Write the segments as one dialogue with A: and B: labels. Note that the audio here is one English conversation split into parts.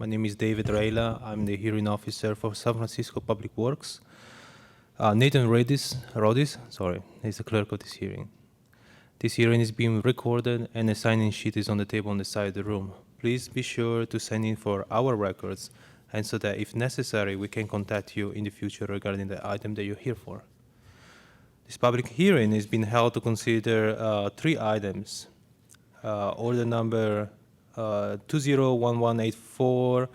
A: My name is David Rayla. I'm the hearing officer for San Francisco Public Works. Nathan Rodis, is the clerk of this hearing. This hearing is being recorded and a sign-in sheet is on the table on the side of the room. Please be sure to sign in for our records and so that if necessary, we can contact you in the future regarding the item that you're here for. This public hearing is being held to consider 3 items. Order number 201184,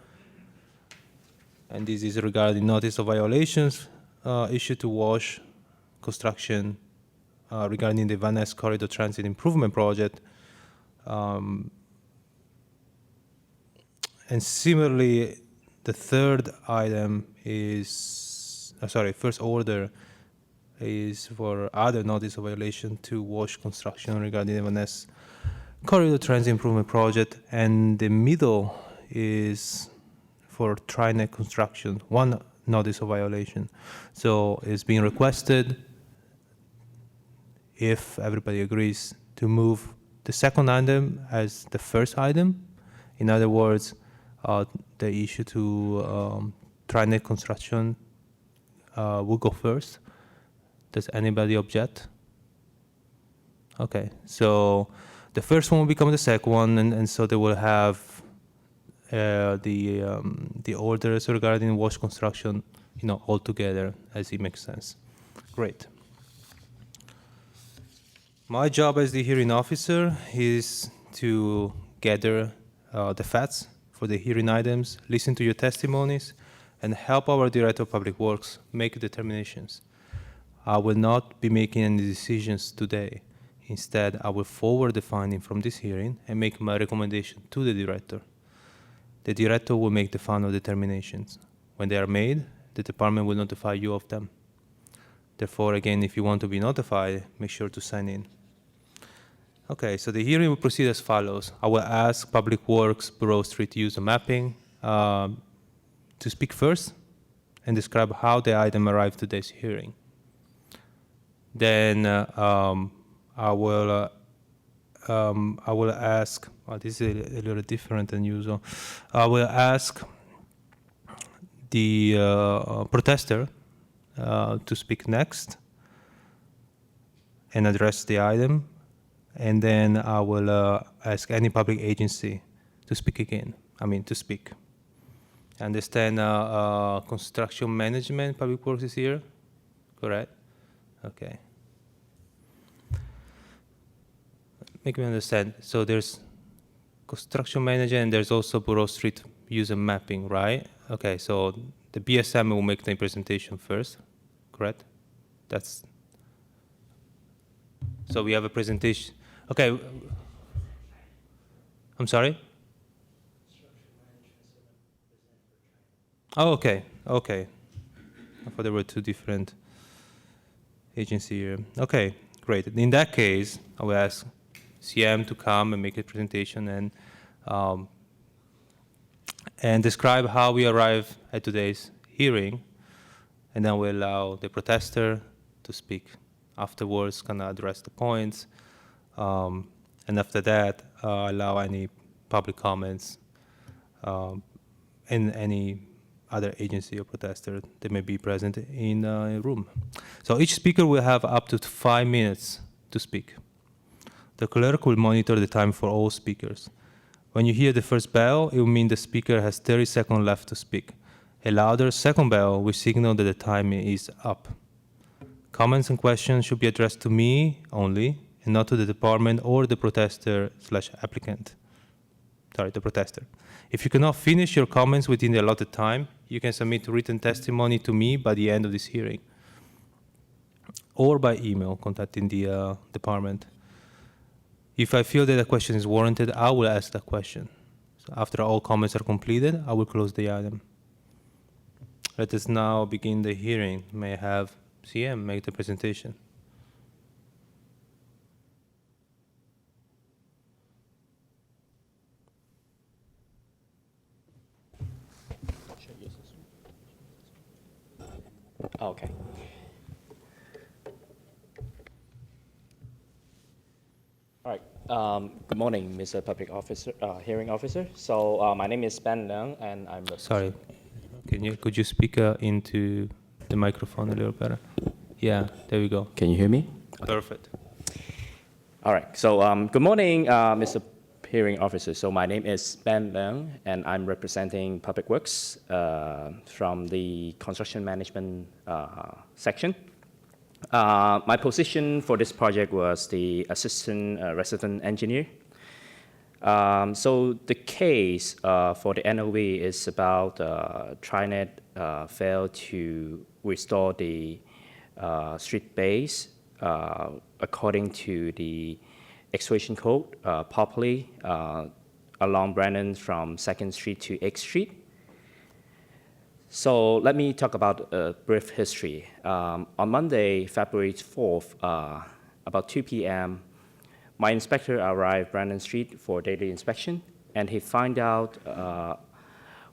A: and this is regarding notice of violations issued to WASH Construction regarding the Van Ness Corridor Transit Improvement Project. And similarly, the third item is, first order is for other notice of violation to WASH Construction regarding the Van Ness Corridor Transit Improvement Project, and the middle is for TriNet Construction, 1 notice of violation. So it's being requested, if everybody agrees, to move the second item as the first item. In other words, the issue to TriNet Construction will go first. Does anybody object? Okay, so the first one will become the second one, and so they will have the orders regarding WASH Construction, all together, as it makes sense. Great. My job as the hearing officer is to gather the facts for the hearing items, listen to your testimonies, and help our Director of Public Works make determinations. I will not be making any decisions today. Instead, I will forward the finding from this hearing and make my recommendation to the director. The director will make the final determinations. When they are made, the department will notify you of them. Therefore, again, if you want to be notified, make sure to sign in. Okay, so the hearing will proceed as follows. I will ask Public Works Bureau Street User Mapping to speak first and describe how the item arrived to this hearing. Then I will ask, this is a little different than usual. I will ask the protester to speak next and address the item. And then I will ask any public agency to speak again, to speak. I understand construction management, Public Works is here, correct? Okay. Make me understand. So there's construction manager and there's also Bureau Street User Mapping, right? Okay, so the BSM will make the presentation first, correct? So we have a presentation. Okay. I'm sorry? Oh, okay. I thought there were 2 different agencies here. Okay, great. In that case, I will ask CM to come and make a presentation and describe how we arrived at today's hearing, and then we allow the protester to speak afterwards, kind of address the points, and after that, allow any public comments and any other agency or protester that may be present in a room. So each speaker will have up to 5 minutes to speak. The clerk will monitor the time for all speakers. When you hear the first bell, it will mean the speaker has 30 seconds left to speak. A louder second bell will signal that the time is up. Comments and questions should be addressed to me only, and not to the department or the protester/applicant. Sorry, the protester. If you cannot finish your comments within the allotted time, you can submit written testimony to me by the end of this hearing, or by email contacting the department. If I feel that a question is warranted, I will ask that question. So after all comments are completed, I will close the item. Let us now begin the hearing. May I have CM make the presentation?
B: Okay. All right. Good morning, Mr. Public Officer, Hearing Officer. So my name is Ben Leung, and I'm
A: Sorry, could you speak into the microphone a little better? Yeah, there we go.
B: Can you hear me?
A: Perfect.
B: All right. So good morning, Mr. Hearing Officer. So my name is Ben Leung, and I'm representing Public Works from the construction management section. My position for this project was the assistant resident engineer. So the case for the NOV is about TriNet failed to restore the street base according to the excavation code properly along Brennan from 2nd Street to 8th Street. So let me talk about a brief history. On Monday, February 4th, about 2 p.m., my inspector arrived Brandon Street for daily inspection, and he found out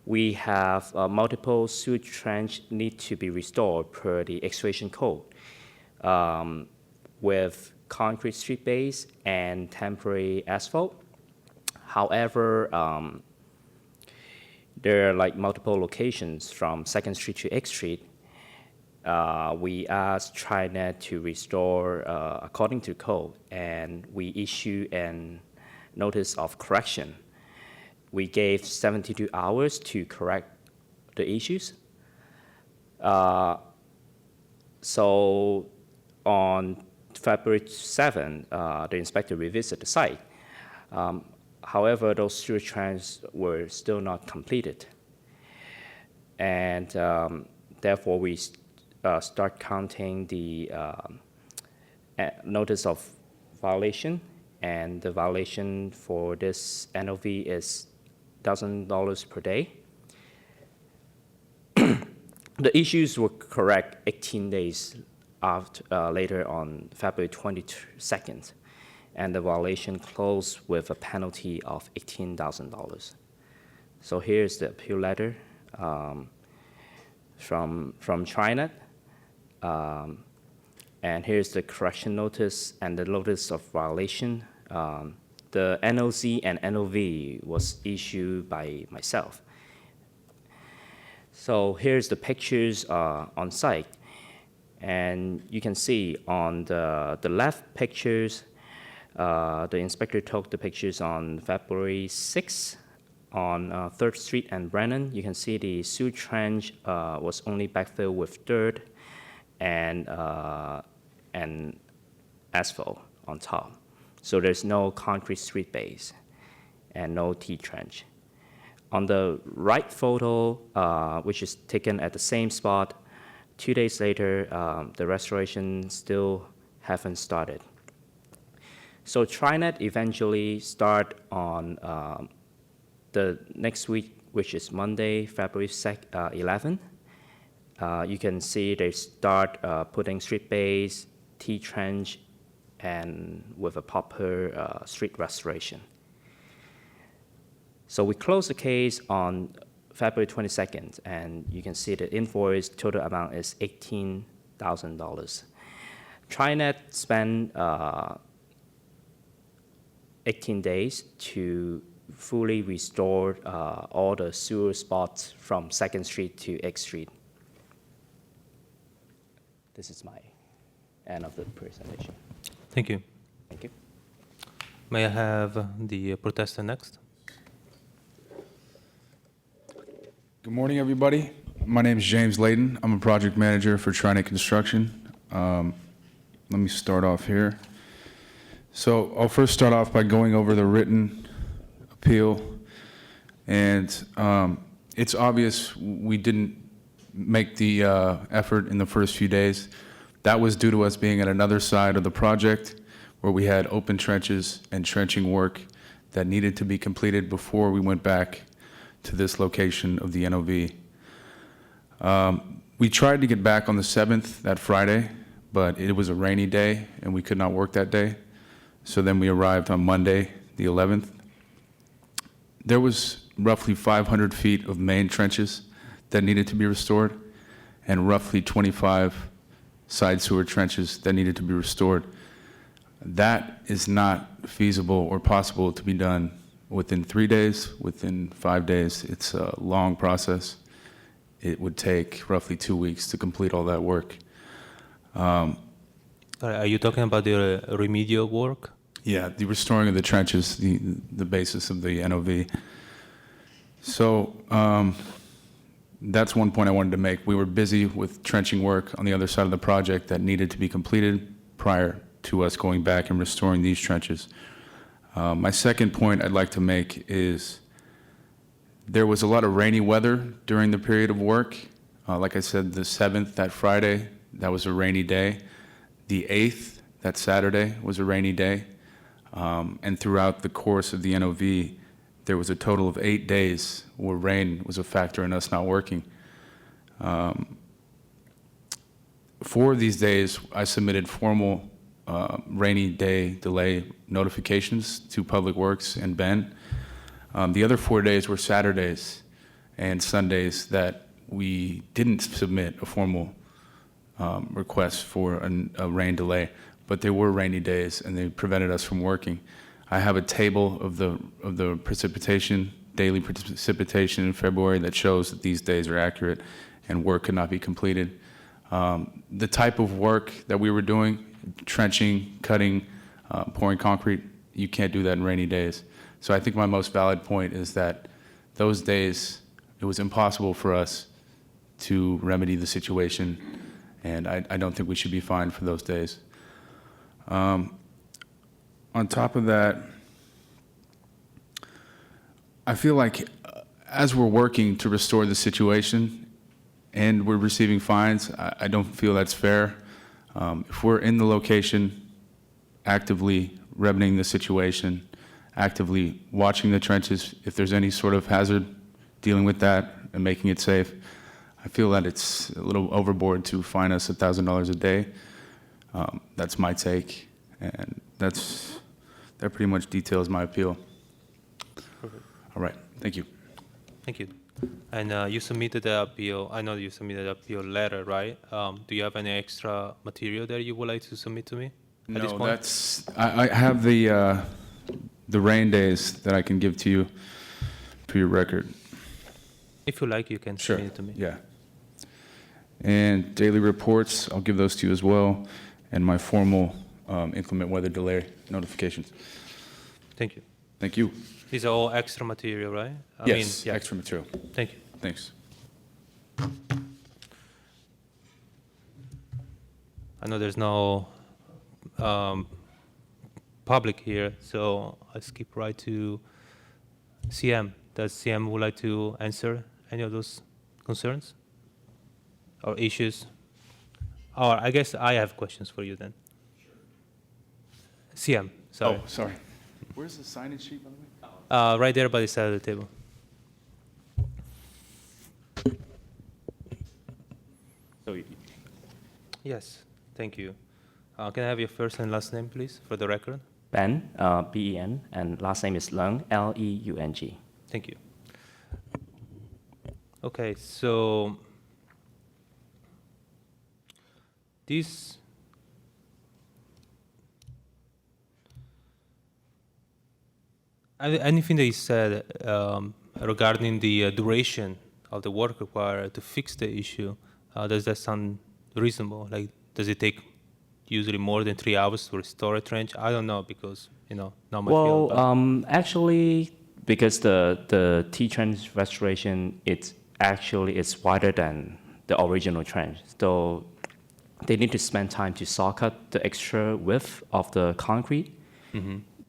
B: we have multiple sewage trench need to be restored per the excavation code with concrete street base and temporary asphalt. However, there are like multiple locations from 2nd Street to 8th Street. We asked TriNet to restore according to code, and we issue a notice of correction. We gave 72 hours to correct the issues. So on February 7, the inspector revisited the site. However, those sewage trenches were still not completed. And therefore, we start counting the notice of violation. And the violation for this NOV is $1,000 per day. The issues were correct 18 days after, later on February 22nd. And the violation closed with a penalty of $18,000. So here's the appeal letter from TriNet. And here's the correction notice and the notice of violation. The NOC and NOV was issued by myself. So here's the pictures on site. And you can see on the left pictures, the inspector took the pictures on February 6th on 3rd Street and Brennan. You can see the sewage trench was only backfilled with dirt and asphalt on top. So there's no concrete street base and no T-trench. On the right photo, which is taken at the same spot, 2 days later, the restoration still haven't started. So TriNet eventually start on the next week, which is Monday, February 11. You can see they start putting street base, T-trench, and with a proper street restoration. So we close the case on February 22nd, and you can see the invoice total amount is $18,000. TriNet spent 18 days to fully restore all the sewer spots from 2nd Street to 8th Street. This is my end of the presentation.
A: Thank you.
B: Thank you.
A: May I have the protester next?
C: Good morning, everybody. My name is James Layton. I'm a project manager for TriNet Construction. Let me start off here. So I'll first start off by going over the written appeal. And it's obvious we didn't make the effort in the first few days. That was due to us being at another side of the project where we had open trenches and trenching work that needed to be completed before we went back to this location of the NOV. We tried to get back on the 7th, that Friday, but it was a rainy day and we could not work that day. So then we arrived on Monday, the 11th. There was roughly 500 feet of main trenches that needed to be restored and roughly 25 side sewer trenches that needed to be restored. That is not feasible or possible to be done within 3 days, within 5 days. It's a long process. It would take roughly 2 weeks to complete all that work.
A: Are you talking about the remedial work?
C: Yeah, the restoring of the trenches, the basis of the NOV. So that's one point I wanted to make. We were busy with trenching work on the other side of the project that needed to be completed prior to us going back and restoring these trenches. My second point I'd like to make is there was a lot of rainy weather during the period of work. Like I said, the 7th, that Friday, that was a rainy day. The 8th, that Saturday, was a rainy day. And throughout the course of the NOV, there was a total of 8 days where rain was a factor in us not working. 4 of these days, I submitted formal rainy day delay notifications to Public Works and Ben. The other 4 days were Saturdays and Sundays that we didn't submit a formal request for a rain delay, but there were rainy days and they prevented us from working. I have a table of the precipitation, daily precipitation in February that shows that these days are accurate and work could not be completed. The type of work that we were doing, trenching, cutting, pouring concrete, you can't do that in rainy days. So I think my most valid point is that those days, it was impossible for us to remedy the situation, and I don't think we should be fined for those days. On top of that, I feel like as we're working to restore the situation and we're receiving fines, I don't feel that's fair. If we're in the location, actively remedying the situation, actively watching the trenches, if there's any sort of hazard, dealing with that and making it safe, I feel that it's a little overboard to fine us $1,000 a day. That's my take, and that pretty much details my appeal.
A: Perfect.
C: All right, thank you.
A: Thank you. And you submitted the appeal. I know you submitted the appeal letter, right? Do you have any extra material that you would like to submit to me at this
C: No,
A: point?
C: that's, I have the rain days that I can give to you for your record.
A: If you like, you can
C: Sure,
A: submit it to me.
C: yeah. And daily reports, I'll give those to you as well, and my formal inclement weather delay notifications.
A: Thank you.
C: Thank you.
A: These are all extra material, right?
C: Yes,
A: yeah.
C: extra material.
A: Thank you.
C: Thanks.
A: I know there's no public here, so I skip right to CM. Does CM would like to answer any of those concerns or issues? Or I guess I have questions for you then. CM, sorry.
C: Oh, sorry. Where's the signage sheet, by the way?
A: Right there by the side of the table.
B: So
A: Yes, thank you. Can I have your first and last name, please, for the record?
B: Ben, B-E-N, and last name is Leung, L-E-U-N-G.
A: Thank you. Okay, so this anything that you said regarding the duration of the work required to fix the issue, does that sound reasonable? Like, does it take usually more than 3 hours to restore a trench? I don't know because, not my field. But
B: Well, actually, because the T-trench restoration, it's wider than the original trench. So they need to spend time to saw cut the extra width of the concrete,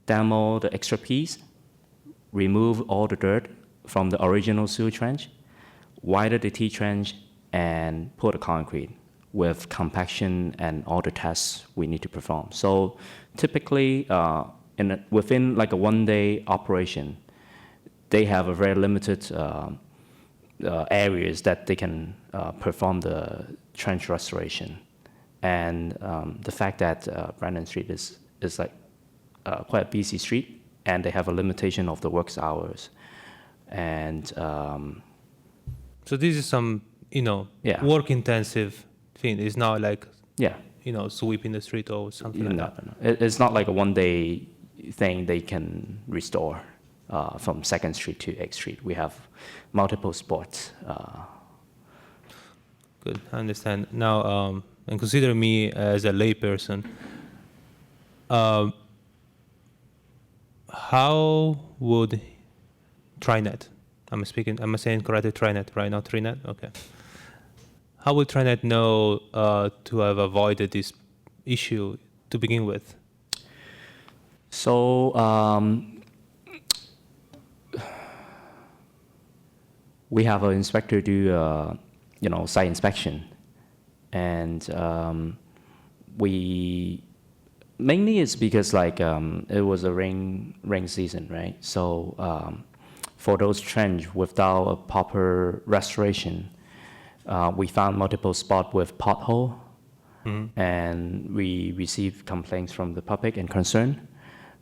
B: demo the extra piece, remove all the dirt from the original sewer trench, widen the T-trench, and put the concrete with compaction and all the tests we need to perform. So typically, within like a one-day operation, they have a very limited areas that they can perform the trench restoration. And the fact that Brandon Street is like quite a busy street, and they have a limitation of the work hours. And
A: so this is some,
B: Yeah.
A: work-intensive thing. It's not like
B: yeah,
A: sweeping the street or something like
B: No,
A: that?
B: no. It's not like a one-day thing they can restore from 2nd Street to 8th Street. We have multiple spots.
A: Good, I understand. Now, and consider me as a layperson. How would TriNet, am I saying correctly TriNet, right? Not TriNet? Okay. How would TriNet know to have avoided this issue to begin with?
B: So we have an inspector do site inspection, and we mainly it's because it was a rain season, right? So for those trench without a proper restoration, we found multiple spots with pothole, and we received complaints from the public and concern.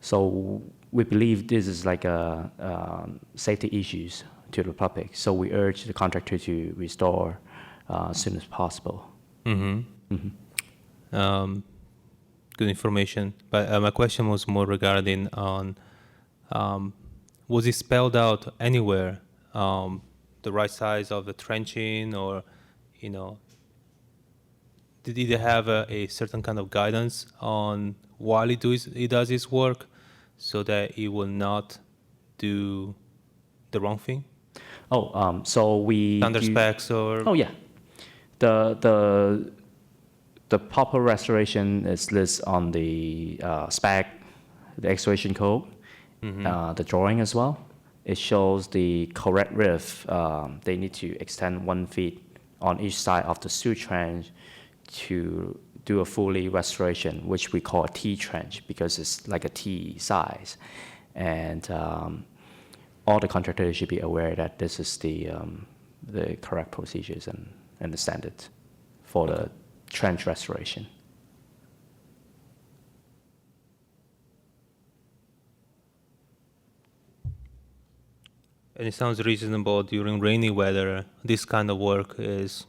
B: So we believe this is like a safety issues to the public. So we urge the contractor to restore as soon as possible.
A: Good information. But my question was more regarding on, was it spelled out anywhere, the right size of the trenching, or, did it have a certain kind of guidance on while it does its work, so that it will not do the wrong thing?
B: So we
A: Under
B: do-
A: specs or?
B: Oh yeah, the proper restoration is listed on the spec, the excavation code, the drawing as well. It shows the correct rift. They need to extend 1 feet on each side of the sewer trench to do a fully restoration, which we call a T trench because it's like a T size, and all the contractors should be aware that this is the correct procedures and the standards for the trench restoration.
A: And it sounds reasonable during rainy weather. This kind of work is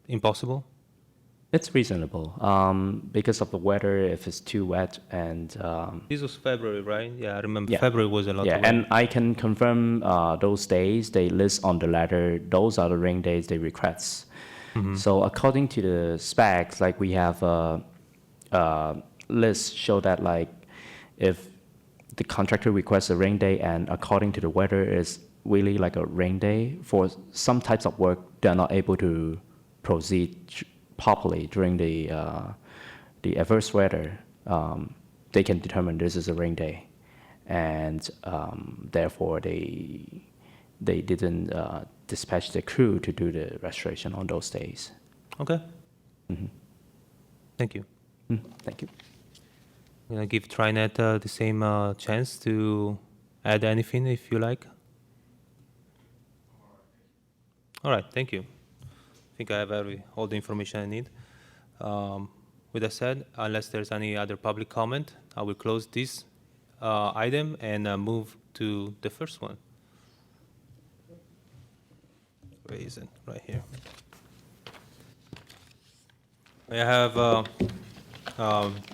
A: impossible?
B: It's reasonable because of the weather. If it's too wet and
A: This was February, right? Yeah, I remember
B: Yeah.
A: February was a lot
B: yeah,
A: of
B: and I can confirm those days they list on the letter. Those are the rain days they request. So according to the specs, like we have a list show that like if the contractor requests a rain day and according to the weather is really like a rain day, for some types of work they're not able to proceed properly during the adverse weather. They can determine this is a rain day, and therefore they didn't dispatch the crew to do the restoration on those days.
A: Okay. Thank you.
B: Thank you.
A: I'm gonna give TriNet the same chance to add anything if you like. All right, thank you. I think I have all the information I need. With that said, unless there's any other public comment, I will close this item and move to the first one. Where is it? Right here. May I have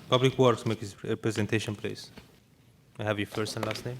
A: Public Works make his presentation, please? May I have your first and last name?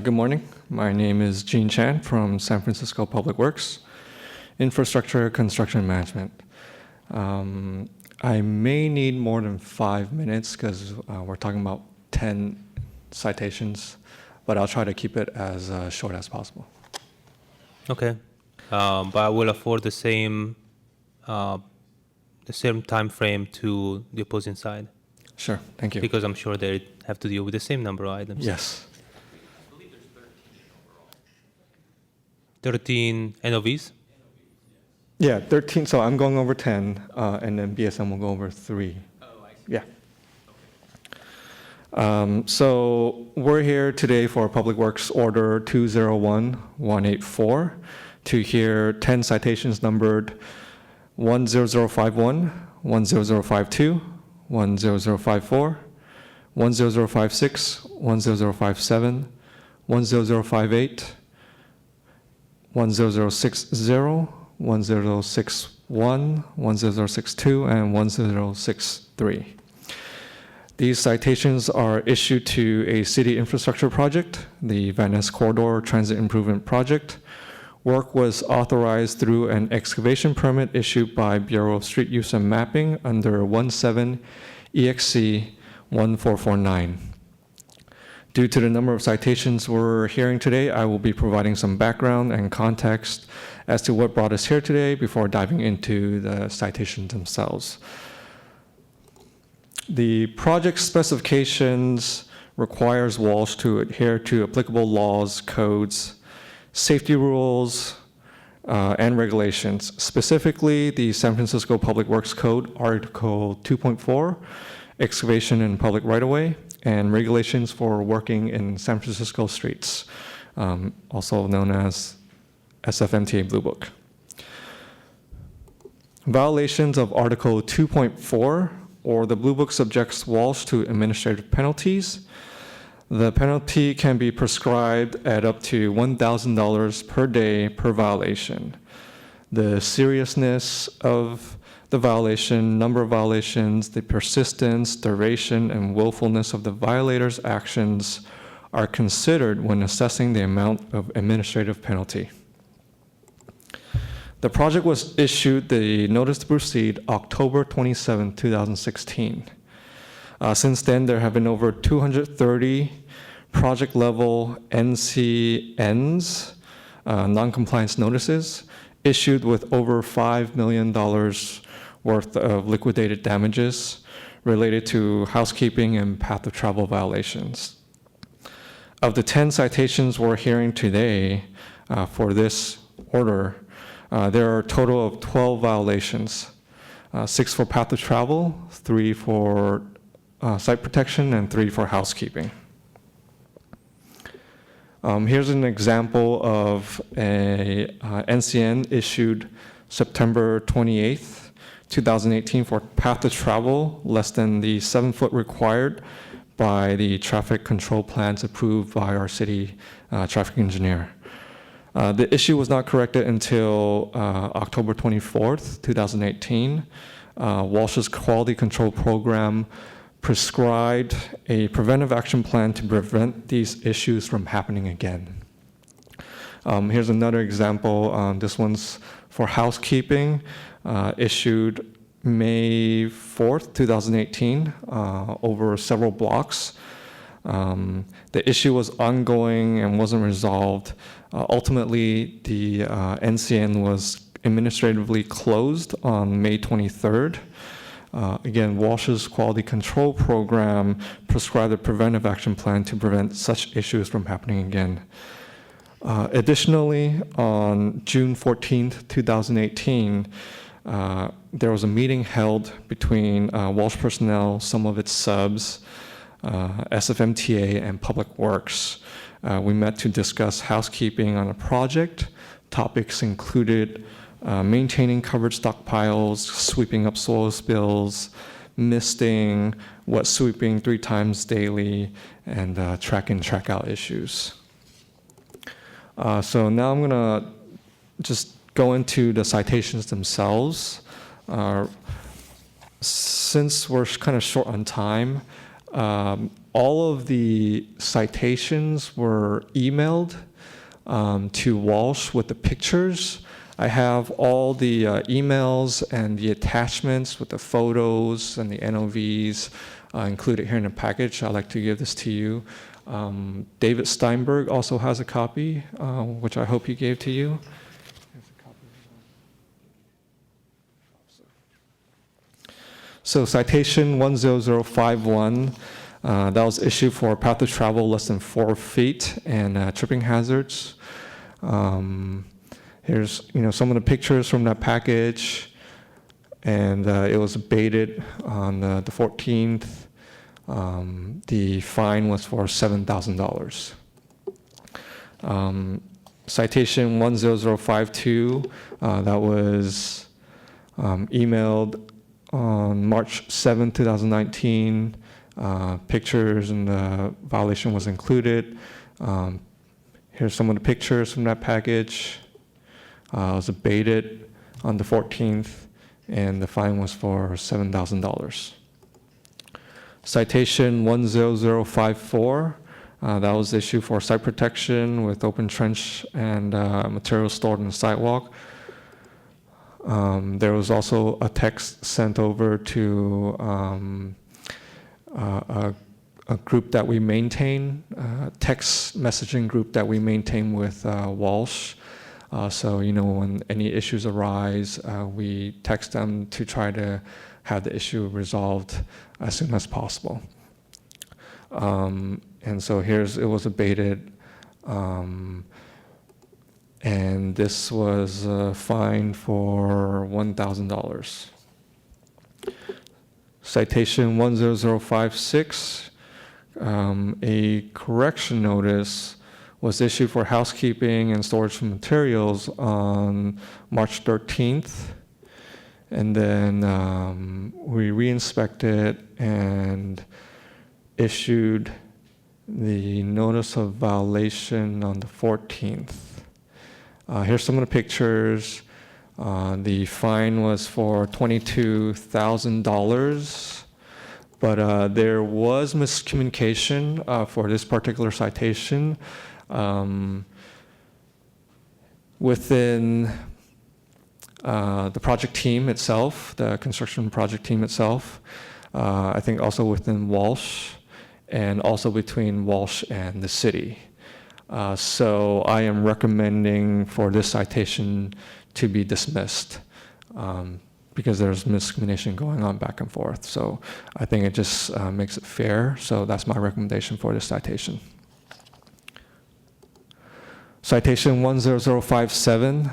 D: Good morning. My name is Gene Chan from San Francisco Public Works, Infrastructure Construction Management. I may need more than 5 minutes because we're talking about 10 citations but I'll try to keep it as short as possible.
A: Okay, but I will afford the same time frame to the opposing side
D: Sure, thank you.
A: because I'm sure they have to deal with the same number of items.
D: Yes.
A: 13 NOVs.
D: Yeah, 13. So I'm going over 10, and then BSM will go over 3.
B: Oh, I see.
D: Yeah. So we're here today for Public Works Order 201184 to hear 10 citations numbered 10051, 10052, 10054, 10056, 10057, 10058, 10060, 1061, 1062, and 1063. These citations are issued to a city infrastructure project, the Van Ness Corridor Transit Improvement Project. Work was authorized through an excavation permit issued by Bureau of Street Use and Mapping under 17 EXC 1449. Due to the number of citations we're hearing today, I will be providing some background and context as to what brought us here today before diving into the citations themselves. The project specifications requires Walsh to adhere to applicable laws, codes, safety rules, and regulations. Specifically, the San Francisco Public Works Code, Article 2.4, excavation in public right-of-way, and regulations for working in San Francisco streets, also known as SFMTA Blue Book. Violations of Article 2.4 or the Blue Book subjects Walsh to administrative penalties. The penalty can be prescribed at up to $1,000 per day per violation. The seriousness of the violation, number of violations, the persistence, duration, and willfulness of the violator's actions are considered when assessing the amount of administrative penalty. The project was issued the notice to proceed October 27, 2016. Since then, there have been over 230 project-level NCNs, non-compliance notices, issued with over $5 million worth of liquidated damages related to housekeeping and path of travel violations. Of the 10 citations we're hearing today for this order, there are a total of 12 violations, 6 for path of travel, 3 for site protection, and 3 for housekeeping. Here's an example of a NCN issued September 28th, 2018 for path of travel less than the 7-foot required by the traffic control plans approved by our city traffic engineer. The issue was not corrected until October 24th, 2018. Walsh's quality control program prescribed a preventive action plan to prevent these issues from happening again. Here's another example. This one's for housekeeping, issued May 4th, 2018, over several blocks. The issue was ongoing and wasn't resolved. Ultimately, the NCN was administratively closed on May 23rd. Again, Walsh's quality control program prescribed a preventive action plan to prevent such issues from happening again. Additionally, on June 14th, 2018, there was a meeting held between Walsh personnel, some of its subs, SFMTA, and Public Works. We met to discuss housekeeping on a project. Topics included maintaining covered stockpiles, sweeping up soil spills, misting, wet sweeping 3 times daily, and track in, track out issues. So now I'm gonna just go into the citations themselves. Since we're kind of short on time, all of the citations were emailed to Walsh with the pictures. I have all the emails and the attachments with the photos and the NOVs included here in the package. I'd like to give this to you. David Steinberg also has a copy, which I hope he gave to you. So citation 10051, that was issued for path of travel less than 4 feet and tripping hazards. Here's some of the pictures from that package, and it was abated on the 14th. The fine was for $7,000. Citation 10052, that was emailed on March 7, 2019. Pictures and the violation was included. Here's some of the pictures from that package. It was abated on the 14th, and the fine was for $7,000. Citation 10054, that was issued for site protection with open trench and material stored in the sidewalk. There was also a text sent over to a group that we maintain, text messaging group that we maintain with Walsh. So, when any issues arise, we text them to try to have the issue resolved as soon as possible. And so it was abated. And this was fined for $1,000. Citation 10056, a correction notice was issued for housekeeping and storage of materials on March 13th. And then we re-inspected and issued the notice of violation on the 14th. Here's some of the pictures. The fine was for $22,000, but there was miscommunication for this particular citation. Within the project team itself, the construction project team itself, I think also within Walsh, and also between Walsh and the city. So I am recommending for this citation to be dismissed because there's miscommunication going on back and forth. So I think it just makes it fair. So that's my recommendation for this citation. Citation 10057,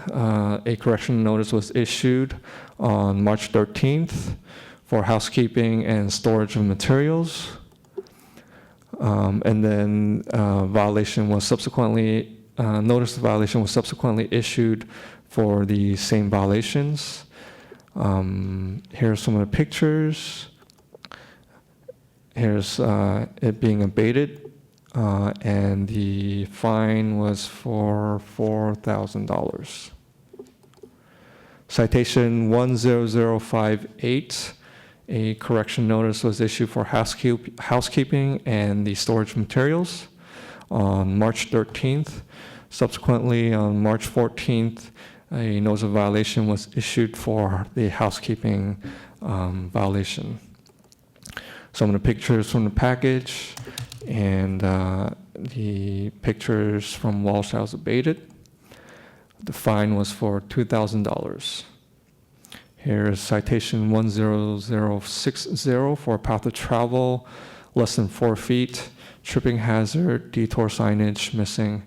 D: a correction notice was issued on March 13th for housekeeping and storage of materials. And then violation was subsequently, notice of violation was subsequently issued for the same violations. Here are some of the pictures. Here's it being abated, and the fine was for $4,000. Citation 10058. A correction notice was issued for housekeeping and the storage of materials on March 13th. Subsequently, on March 14th, a notice of violation was issued for the housekeeping violation. Some of the pictures from the package and the pictures from Walsh House abated. The fine was for $2,000. Here is citation 10060 for path of travel, less than 4 feet, tripping hazard, detour signage missing.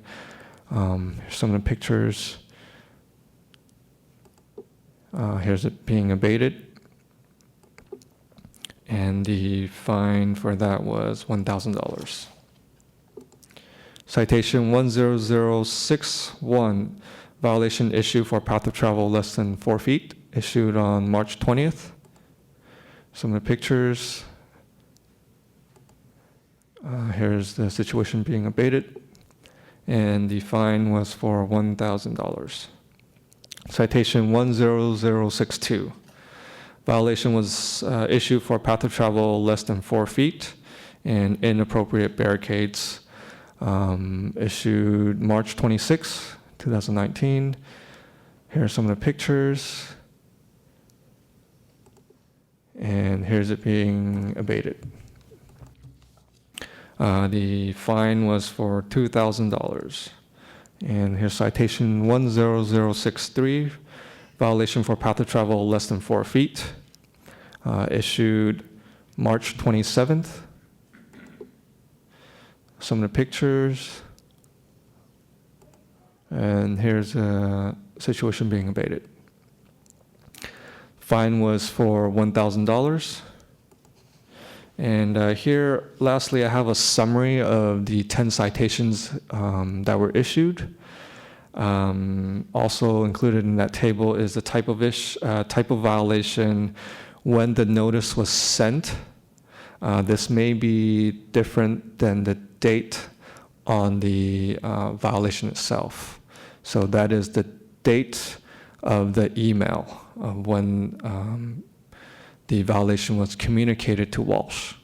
D: Here's some of the pictures. Here's it being abated. And the fine for that was $1,000. Citation 10061, violation issued for path of travel less than 4 feet, issued on March 20th. Some of the pictures. Here's the situation being abated. And the fine was for $1,000. Citation 10062. Violation was issued for path of travel less than 4 feet and inappropriate barricades. Issued March 26, 2019. Here are some of the pictures. And here's it being abated. The fine was for $2,000. And here's citation 10063, violation for path of travel less than 4 feet, issued March 27th. Some of the pictures. And here's a situation being abated. Fine was for $1,000. And here, lastly, I have a summary of the 10 citations that were issued. Also included in that table is the type of violation when the notice was sent. This may be different than the date on the violation itself. So that is the date of the email of when the violation was communicated to Walsh.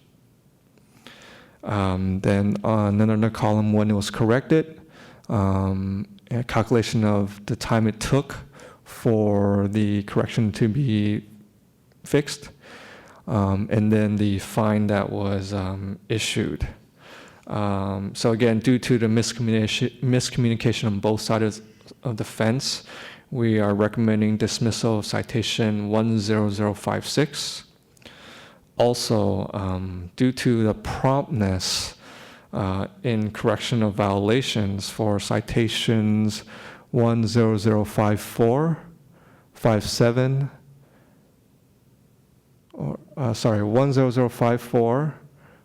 D: Then on another column, when it was corrected, a calculation of the time it took for the correction to be fixed, and then the fine that was issued. So again, due to the miscommunication on both sides of the fence, we are recommending dismissal of citation 10056. Also, due to the promptness in correction of violations for citations 10054, 57, 10054,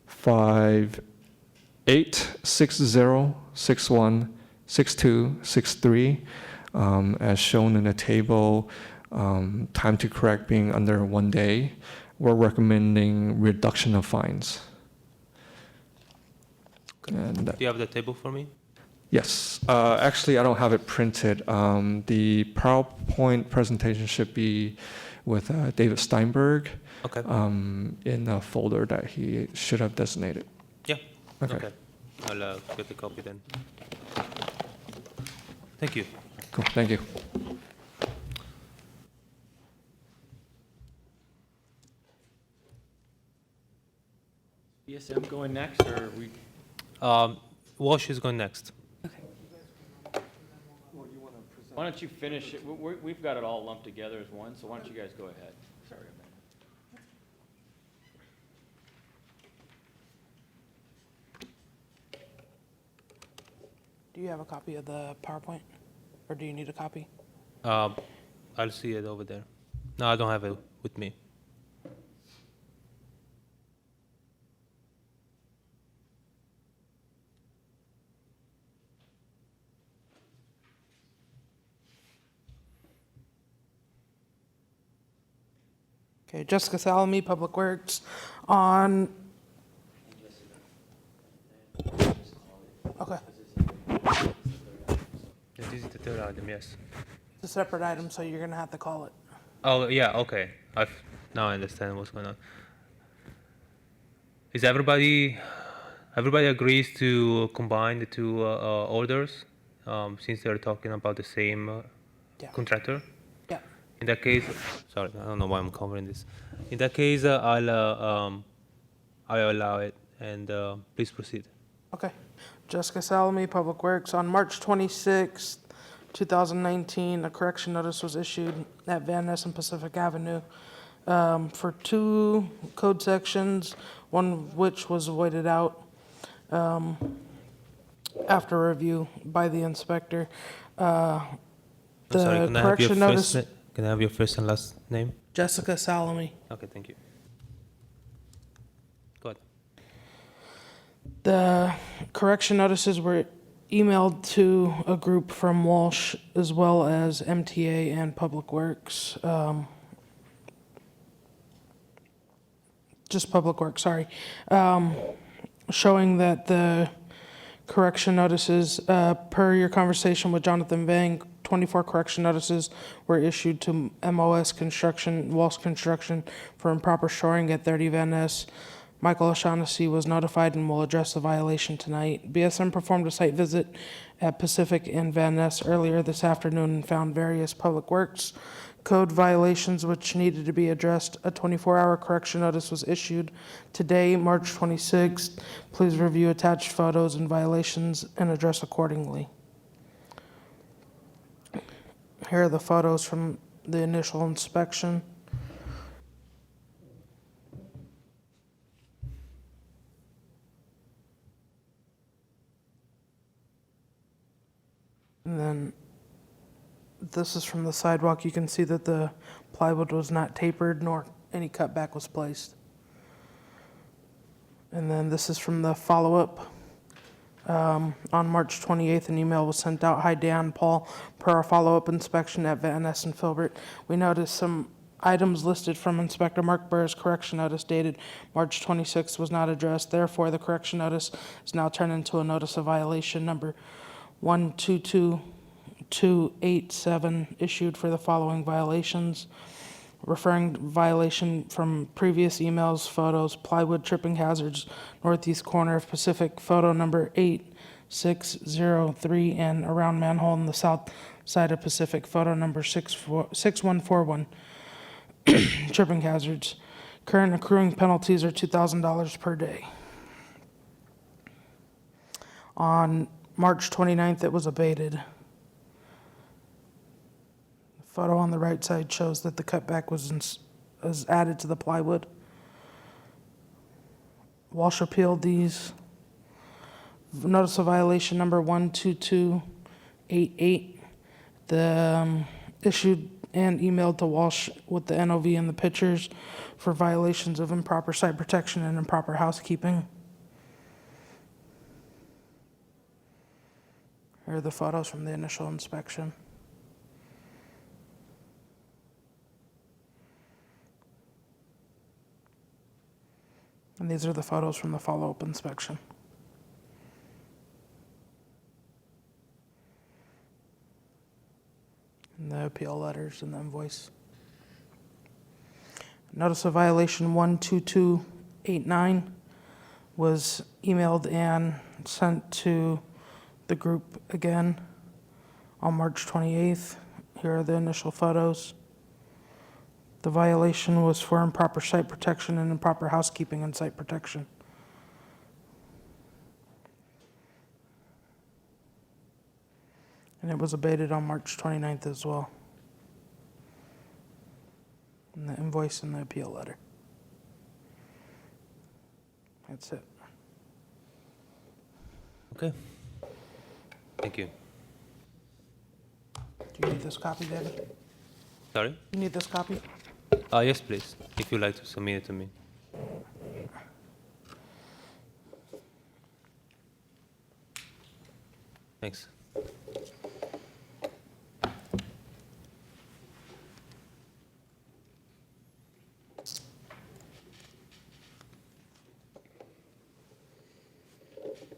D: 58, 60, 61, 62, 63, as shown in the table, time to correct being under 1 day, we're recommending reduction of fines. And,
A: Do you have the table for me?
D: yes, actually I don't have it printed. The PowerPoint presentation should be with David Steinberg
A: Okay.
D: in a folder that he should have designated.
A: Yeah.
D: Okay.
A: I'll get the copy then. Thank you.
D: Cool, thank you.
E: BSM going next, or we?
A: Walsh is going next.
E: Why don't you finish it? We've got it all lumped together as one, so why don't you guys go ahead? Sorry.
F: Do you have a copy of the PowerPoint? Or do you need a copy?
A: I'll see it over there. No, I don't have it with me.
F: Okay, Jessica Salome, Public Works, on... Okay,
A: This is the third item, yes.
F: it's a separate item, so you're gonna have to call it.
A: Oh, yeah, okay. Now I understand what's going on. Is everybody agrees to combine the two orders since they're talking about the same
F: Yeah.
A: contractor?
F: Yeah,
A: In that case, sorry, I don't know why I'm covering this. In that case, I'll allow it, and please proceed.
F: okay. Jessica Salome, Public Works, on March 26th, 2019, a correction notice was issued at Van Ness and Pacific Avenue for 2 code sections, one of which was voided out after review by the inspector.
A: I'm sorry,
F: The
A: can I have your
F: correction notice,
A: can I have your first and last name?
F: Jessica Salome.
A: Okay, thank you. Go ahead.
F: The correction notices were emailed to a group from Walsh as well as MTA and Public Works. Just Public Works, sorry. Showing that the correction notices, per your conversation with Jonathan Vang, 24 correction notices were issued to MOS Construction, Walsh Construction for improper shoring at 30 Van Ness. Michael O'Shaughnessy was notified and will address the violation tonight. BSM performed a site visit at Pacific and Van Ness earlier this afternoon and found various Public Works code violations which needed to be addressed. A 24-hour correction notice was issued today, March 26th. Please review attached photos and violations and address accordingly. Here are the photos from the initial inspection. And then this is from the sidewalk. You can see that the plywood was not tapered nor any cutback was placed. And then this is from the follow-up. On March 28th, an email was sent out. Hi, Dan, Paul. Per our follow-up inspection at Van Ness and Filbert, we noticed some items listed from Inspector Mark Burr's correction notice dated March 26th was not addressed. Therefore, the correction notice is now turned into a notice of violation number 122287 issued for the following violations. Referring violation from previous emails, photos, plywood tripping hazards, northeast corner of Pacific, photo number 8603, and around manhole in the south side of Pacific, photo number 6141, tripping hazards. Current accruing penalties are $2,000 per day. On March 29th, it was abated. Photo on the right side shows that the cutback was added to the plywood. Walsh appealed these. Notice of violation number 12288. The issued and emailed to Walsh with the NOV and the pictures for violations of improper site protection and improper housekeeping. Here are the photos from the initial inspection. And these are the photos from the follow-up inspection. And the appeal letters and the invoice. Notice of violation 12289 was emailed and sent to the group again on March 28th. Here are the initial photos. The violation was for improper site protection and improper housekeeping and site protection. And it was abated on March 29th as well. And the invoice and the appeal letter. That's it.
A: Okay. Thank you.
F: Do you need this copy, David?
A: Sorry?
F: You need this copy?
A: Yes, please, if you'd like to submit it to me. Thanks.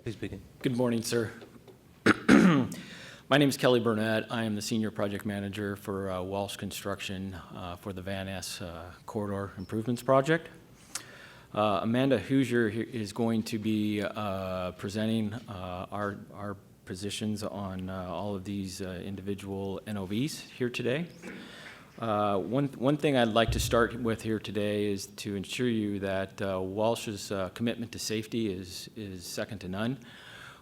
A: Please begin.
E: Good morning, sir. My name is Kelly Burnett. I am the Senior Project Manager for Walsh Construction for the Van Ness Corridor Improvements Project. Amanda Hoosier is going to be presenting our positions on all of these individual NOVs here today. One thing I'd like to start with here today is to ensure you that Walsh's commitment to safety is second to none.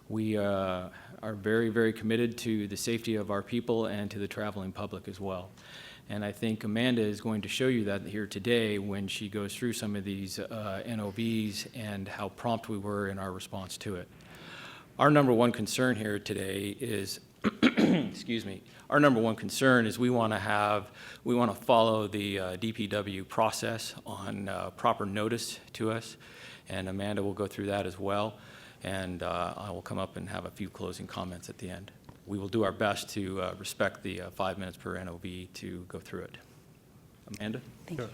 E: We are very, very committed to the safety of our people and to the traveling public as well. And I think Amanda is going to show you that here today when she goes through some of these NOVs and how prompt we were in our response to it. Our number one concern here today is, excuse me, our number one concern is we want to follow the DPW process on proper notice to us, and Amanda will go through that as well. And I will come up and have a few closing comments at the end. We will do our best to respect the 5 minutes per NOV to go through it. Amanda?
G: Thank you.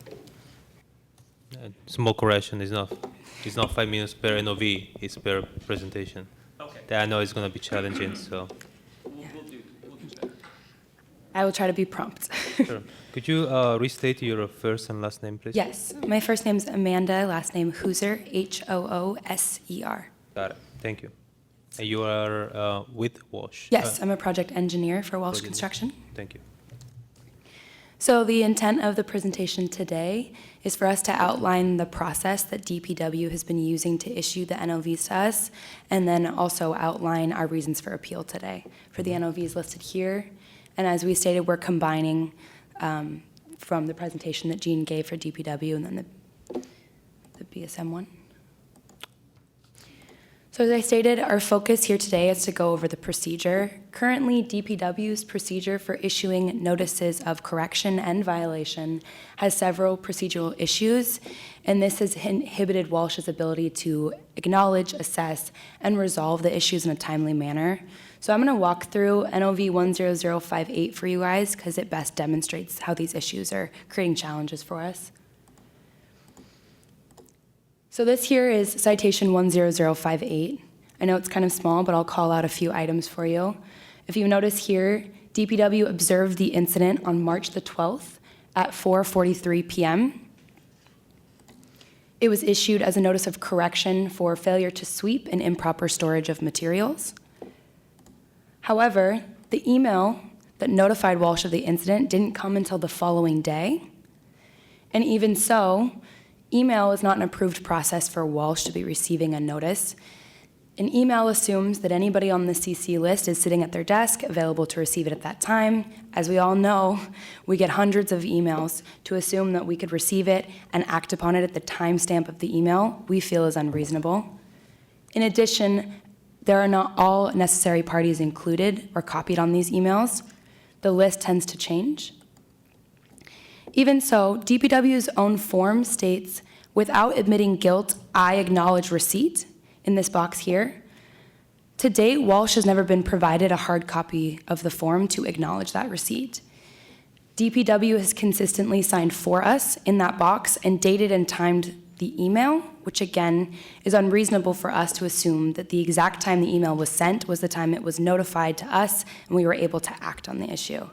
A: Small correction, it's not 5 minutes per NOV, it's per presentation.
E: Okay.
A: That I know is going to be challenging, so.
E: We'll do better.
G: I will try to be prompt.
A: Sure. Could you restate your first and last name, please?
G: Yes, my first name is Amanda, last name Hooser, Hooser.
A: Got it. Thank you. And you are with Walsh?
G: Yes, I'm a project engineer for Walsh
A: Project-
G: Construction.
A: Thank you.
G: So the intent of the presentation today is for us to outline the process that DPW has been using to issue the NOVs to us, and then also outline our reasons for appeal today for the NOVs listed here. And as we stated, we're combining from the presentation that Jean gave for DPW and then the BSM one. So as I stated, our focus here today is to go over the procedure. Currently, DPW's procedure for issuing notices of correction and violation has several procedural issues, and this has inhibited Walsh's ability to acknowledge, assess, and resolve the issues in a timely manner. So I'm going to walk through NOV 10058 for you guys because it best demonstrates how these issues are creating challenges for us. So this here is citation 10058. I know it's kind of small, but I'll call out a few items for you. If you notice here, DPW observed the incident on March the 12th at 4:43 p.m. It was issued as a notice of correction for failure to sweep and improper storage of materials. However, the email that notified Walsh of the incident didn't come until the following day. And even so, email is not an approved process for Walsh to be receiving a notice. An email assumes that anybody on the CC list is sitting at their desk, available to receive it at that time. As we all know, we get hundreds of emails. To assume that we could receive it and act upon it at the timestamp of the email, we feel is unreasonable. In addition, there are not all necessary parties included or copied on these emails. The list tends to change. Even so, DPW's own form states, without admitting guilt, I acknowledge receipt, in this box here. To date, Walsh has never been provided a hard copy of the form to acknowledge that receipt. DPW has consistently signed for us in that box and dated and timed the email, which again is unreasonable for us to assume that the exact time the email was sent was the time it was notified to us and we were able to act on the issue.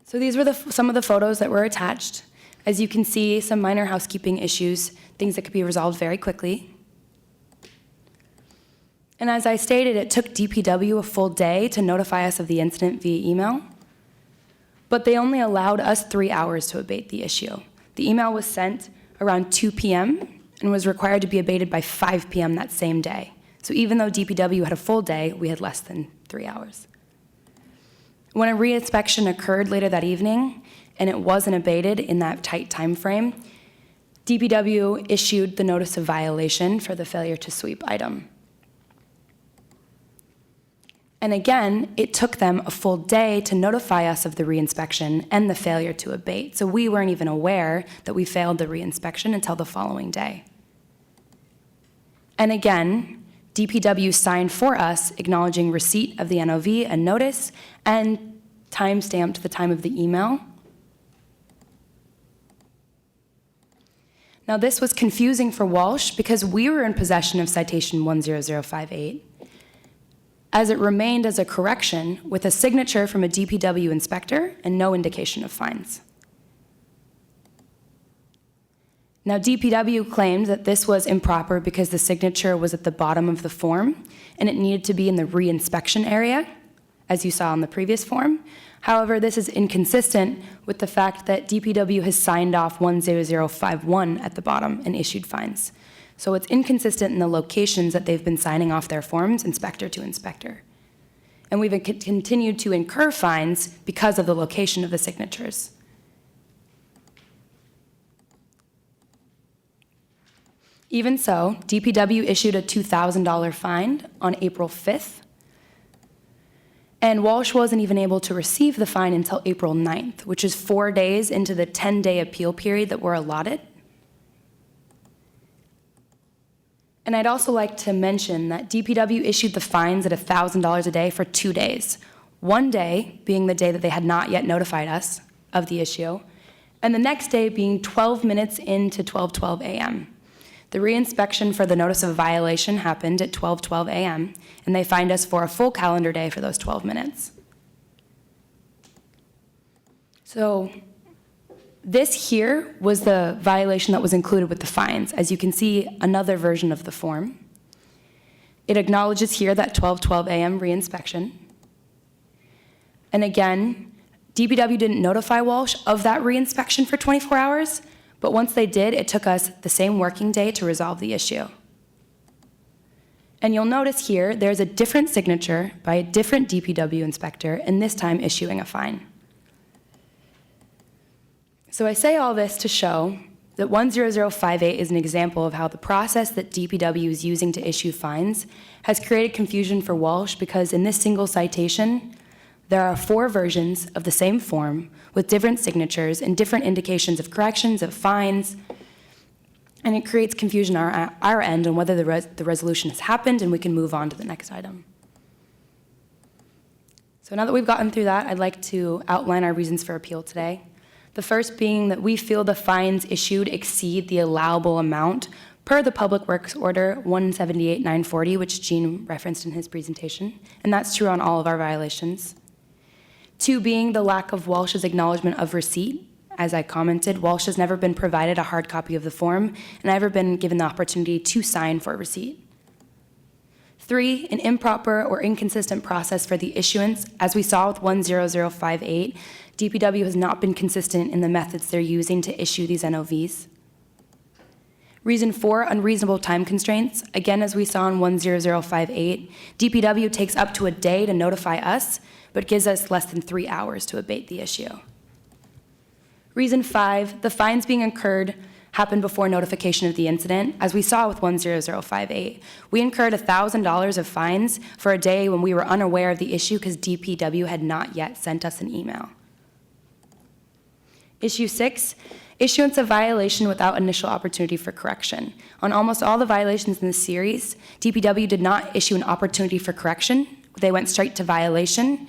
G: So these were some of the photos that were attached. As you can see, some minor housekeeping issues, things that could be resolved very quickly. And as I stated, it took DPW a full day to notify us of the incident via email, but they only allowed us 3 hours to abate the issue. The email was sent around 2 p.m. and was required to be abated by 5 p.m. that same day. So even though DPW had a full day, we had less than 3 hours. When a reinspection occurred later that evening, and it wasn't abated in that tight time frame, DPW issued the notice of violation for the failure to sweep item. And again, it took them a full day to notify us of the reinspection and the failure to abate. So we weren't even aware that we failed the reinspection until the following day. And again, DPW signed for us, acknowledging receipt of the NOV and notice, and time-stamped the time of the email. Now, this was confusing for Walsh because we were in possession of citation 10058, as it remained as a correction with a signature from a DPW inspector and no indication of fines. Now, DPW claimed that this was improper because the signature was at the bottom of the form and it needed to be in the reinspection area, as you saw on the previous form. However, this is inconsistent with the fact that DPW has signed off 10051 at the bottom and issued fines. So it's inconsistent in the locations that they've been signing off their forms, inspector to inspector. And we've continued to incur fines because of the location of the signatures. Even so, DPW issued a $2,000 fine on April 5th, and Walsh wasn't even able to receive the fine until April 9th, which is 4 days into the 10-day appeal period that were allotted. And I'd also like to mention that DPW issued the fines at $1,000 a day for 2 days, one day being the day that they had not yet notified us of the issue, and the next day being 12 minutes into 12:12 a.m. The reinspection for the notice of violation happened at 12:12 a.m., and they fined us for a full calendar day for those 12 minutes. So this here was the violation that was included with the fines. As you can see, another version of the form. It acknowledges here that 12:12 a.m. reinspection. And again, DPW didn't notify Walsh of that reinspection for 24 hours, but once they did, it took us the same working day to resolve the issue. And you'll notice here, there's a different signature by a different DPW inspector, and this time issuing a fine. So I say all this to show that 10058 is an example of how the process that DPW is using to issue fines has created confusion for Walsh, because in this single citation, there are 4 versions of the same form with different signatures and different indications of corrections, of fines, and it creates confusion on our end on whether the resolution has happened, and we can move on to the next item. So now that we've gotten through that, I'd like to outline our reasons for appeal today. The first being that we feel the fines issued exceed the allowable amount per the Public Works Order 178-940, which Gene referenced in his presentation, and that's true on all of our violations. 2 being the lack of Walsh's acknowledgement of receipt. As I commented, Walsh has never been provided a hard copy of the form and never been given the opportunity to sign for receipt. 3, an improper or inconsistent process for the issuance. As we saw with 10058, DPW has not been consistent in the methods they're using to issue these NOVs. Reason 4, unreasonable time constraints. Again, as we saw in 10058, DPW takes up to a day to notify us, but gives us less than 3 hours to abate the issue. Reason 5, the fines being incurred happened before notification of the incident. As we saw with 10058, we incurred $1,000 of fines for a day when we were unaware of the issue because DPW had not yet sent us an email. Issue 6, issuance of violation without initial opportunity for correction. On almost all the violations in this series, DPW did not issue an opportunity for correction. They went straight to violation,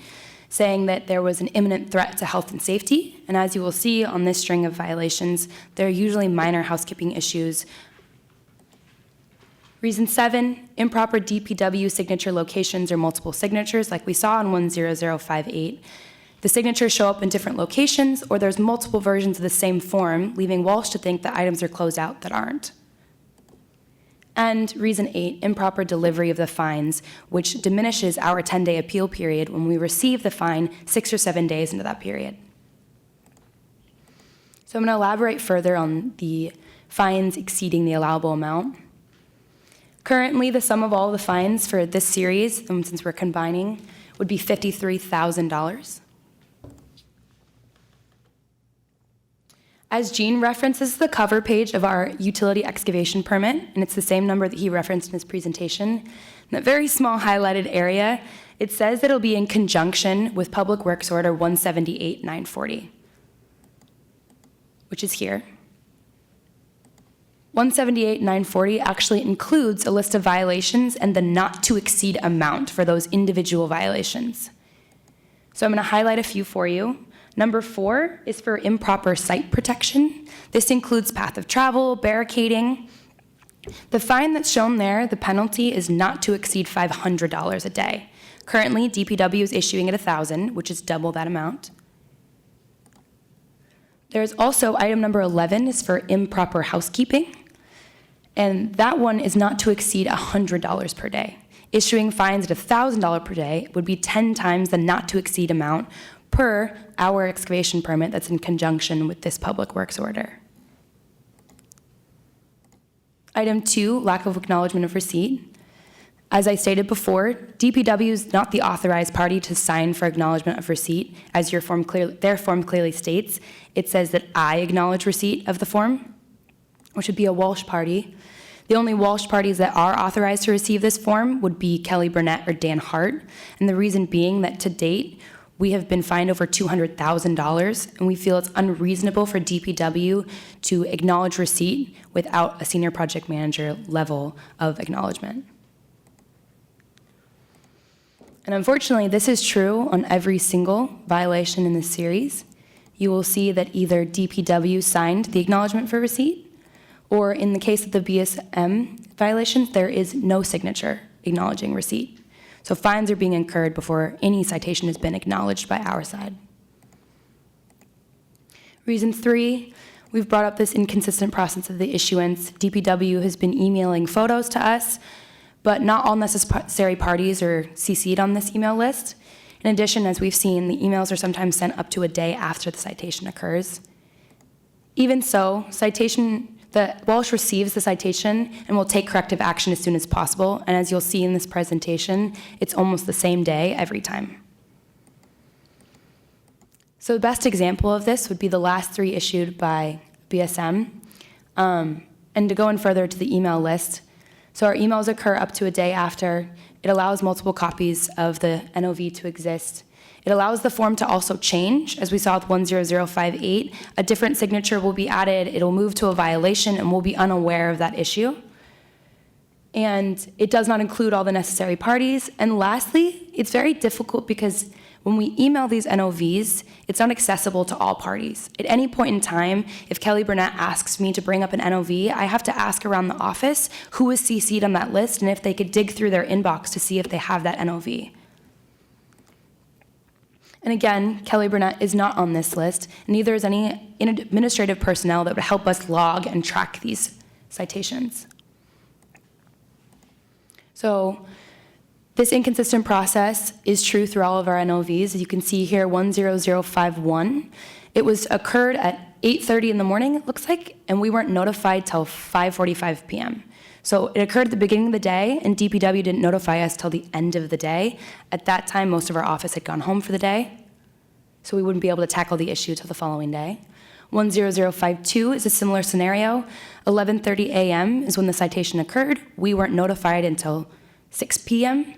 G: saying that there was an imminent threat to health and safety. And as you will see on this string of violations, they're usually minor housekeeping issues. Reason 7, improper DPW signature locations or multiple signatures, like we saw in 10058. The signatures show up in different locations, or there's multiple versions of the same form, leaving Walsh to think that items are closed out that aren't. And reason 8, improper delivery of the fines, which diminishes our 10-day appeal period when we receive the fine 6 or 7 days into that period. So I'm going to elaborate further on the fines exceeding the allowable amount. Currently, the sum of all the fines for this series, and since we're combining, would be $53,000. As Gene references the cover page of our utility excavation permit, and it's the same number that he referenced in his presentation, in that very small highlighted area, it says that it'll be in conjunction with Public Works Order 178-940, which is here. 178-940 actually includes a list of violations and the not to exceed amount for those individual violations. So I'm going to highlight a few for you. Number 4 is for improper site protection. This includes path of travel, barricading. The fine that's shown there, the penalty, is not to exceed $500 a day. Currently, DPW is issuing at $1,000, which is double that amount. There's also item number 11 is for improper housekeeping, and that one is not to exceed $100 per day. Issuing fines at $1,000 per day would be 10 times the not to exceed amount per our excavation permit that's in conjunction with this Public Works Order. Item 2, lack of acknowledgement of receipt. As I stated before, DPW is not the authorized party to sign for acknowledgement of receipt. As their form clearly states, it says that I acknowledge receipt of the form, which would be a Walsh party. The only Walsh parties that are authorized to receive this form would be Kelly Burnett or Dan Hart, and the reason being that to date, we have been fined over $200,000, and we feel it's unreasonable for DPW to acknowledge receipt without a senior project manager level of acknowledgement. And unfortunately, this is true on every single violation in this series. You will see that either DPW signed the acknowledgement for receipt, or in the case of the BSM violations, there is no signature acknowledging receipt. So fines are being incurred before any citation has been acknowledged by our side. Reason 3, we've brought up this inconsistent process of the issuance. DPW has been emailing photos to us, but not all necessary parties are CC'd on this email list. In addition, as we've seen, the emails are sometimes sent up to a day after the citation occurs. Even so, the Walsh receives the citation and will take corrective action as soon as possible, and as you'll see in this presentation, it's almost the same day every time. So the best example of this would be the last 3 issued by BSM. And to go in further to the email list, so our emails occur up to a day after. It allows multiple copies of the NOV to exist. It allows the form to also change. As we saw with 10058, a different signature will be added, it'll move to a violation, and we'll be unaware of that issue. And it does not include all the necessary parties. And lastly, it's very difficult because when we email these NOVs, it's not accessible to all parties. At any point in time, if Kelly Burnett asks me to bring up an NOV, I have to ask around the office who is CC'd on that list and if they could dig through their inbox to see if they have that NOV. And again, Kelly Burnett is not on this list, and neither is any administrative personnel that would help us log and track these citations. So this inconsistent process is true through all of our NOVs. As you can see here, 10051, it was occurred at 8:30 in the morning, it looks like, and we weren't notified till 5:45 p.m. So it occurred at the beginning of the day, and DPW didn't notify us till the end of the day. At that time, most of our office had gone home for the day, so we wouldn't be able to tackle the issue till the following day. 10052 is a similar scenario. 11:30 a.m. is when the citation occurred. We weren't notified until 6 p.m.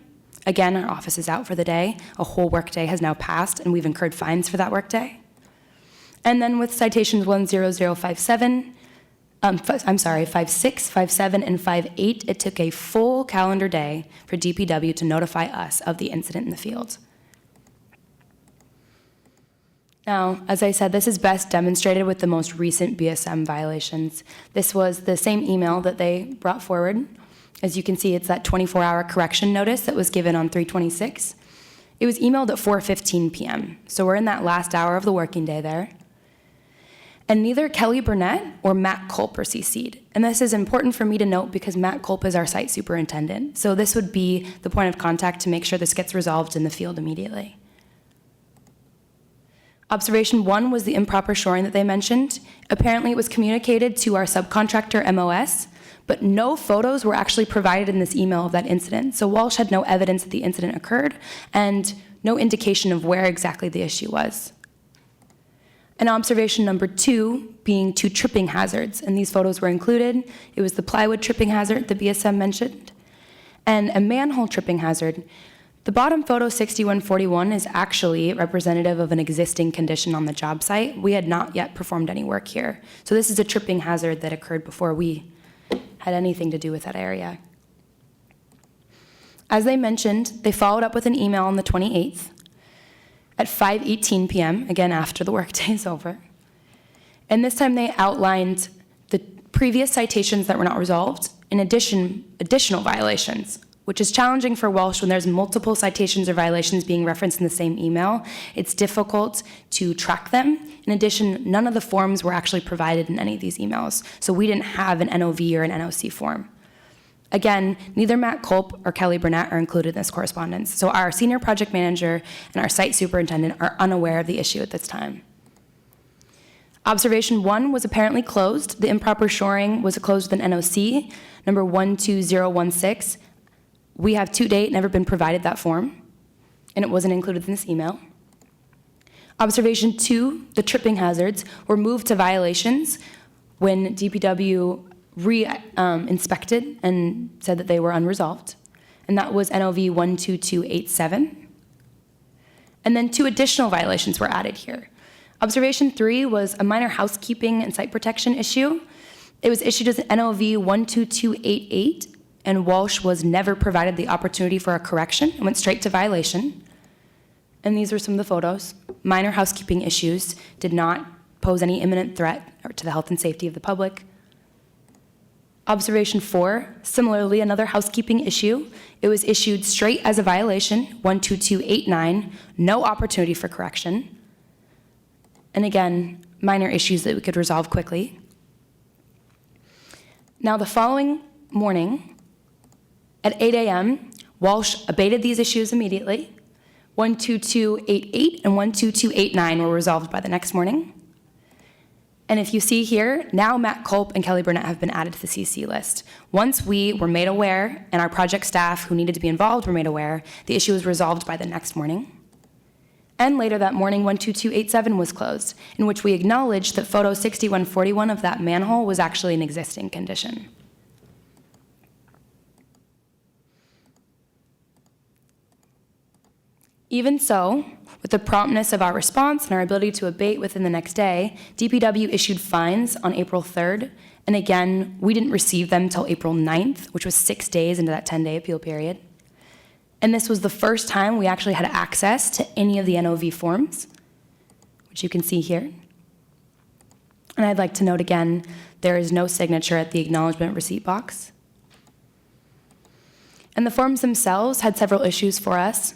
G: Again, our office is out for the day. A whole workday has now passed, and we've incurred fines for that workday. And then with citations 10057, 56, 57, and 58, it took a full calendar day for DPW to notify us of the incident in the field. Now, as I said, this is best demonstrated with the most recent BSM violations. This was the same email that they brought forward. As you can see, it's that 24-hour correction notice that was given on 3/26. It was emailed at 4:15 p.m., so we're in that last hour of the working day there. And neither Kelly Burnett or Matt Culp are CC'd. And this is important for me to note because Matt Culp is our site superintendent. So this would be the point of contact to make sure this gets resolved in the field immediately. Observation 1 was the improper shoring that they mentioned. Apparently it was communicated to our subcontractor MOS, but no photos were actually provided in this email of that incident. So Walsh had no evidence that the incident occurred and no indication of where exactly the issue was. And observation number 2 being 2 tripping hazards, and these photos were included. It was the plywood tripping hazard the BSM mentioned, and a manhole tripping hazard. The bottom photo 6141 is actually representative of an existing condition on the job site. We had not yet performed any work here. So this is a tripping hazard that occurred before we had anything to do with that area. As they mentioned, they followed up with an email on the 28th at 5:18 p.m., again after the workday is over. And this time they outlined the previous citations that were not resolved, in addition, additional violations, which is challenging for Walsh when there's multiple citations or violations being referenced in the same email. It's difficult to track them. In addition, none of the forms were actually provided in any of these emails, so we didn't have an NOV or an NOC form. Again, neither Matt Culp or Kelly Burnett are included in this correspondence, so our senior project manager and our site superintendent are unaware of the issue at this time. Observation 1 was apparently closed. The improper shoring was closed with an NOC, number 12016. We have to date never been provided that form, and it wasn't included in this email. Observation 2, the tripping hazards were moved to violations when DPW inspected and said that they were unresolved, and that was NOV 12287. And then 2 additional violations were added here. Observation 3 was a minor housekeeping and site protection issue. It was issued as NOV 12288, and Walsh was never provided the opportunity for a correction and went straight to violation. And these are some of the photos. Minor housekeeping issues did not pose any imminent threat to the health and safety of the public. Observation 4, similarly, another housekeeping issue. It was issued straight as a violation, 12289, no opportunity for correction. And again, minor issues that we could resolve quickly. Now, the following morning, at 8 a.m., Walsh abated these issues immediately, 12288 and 12289 were resolved by the next morning. And if you see here, now Matt Culp and Kelly Burnett have been added to the CC list. Once we were made aware, and our project staff who needed to be involved were made aware, the issue was resolved by the next morning. And later that morning, 12287 was closed, in which we acknowledged that photo 6141 of that manhole was actually an existing condition. Even so, with the promptness of our response and our ability to abate within the next day, DPW issued fines on April 3rd, and again, we didn't receive them until April 9th, which was 6 days into that 10-day appeal period. And this was the first time we actually had access to any of the NOV forms, which you can see here. And I'd like to note again, there is no signature at the acknowledgement receipt box. And the forms themselves had several issues for us.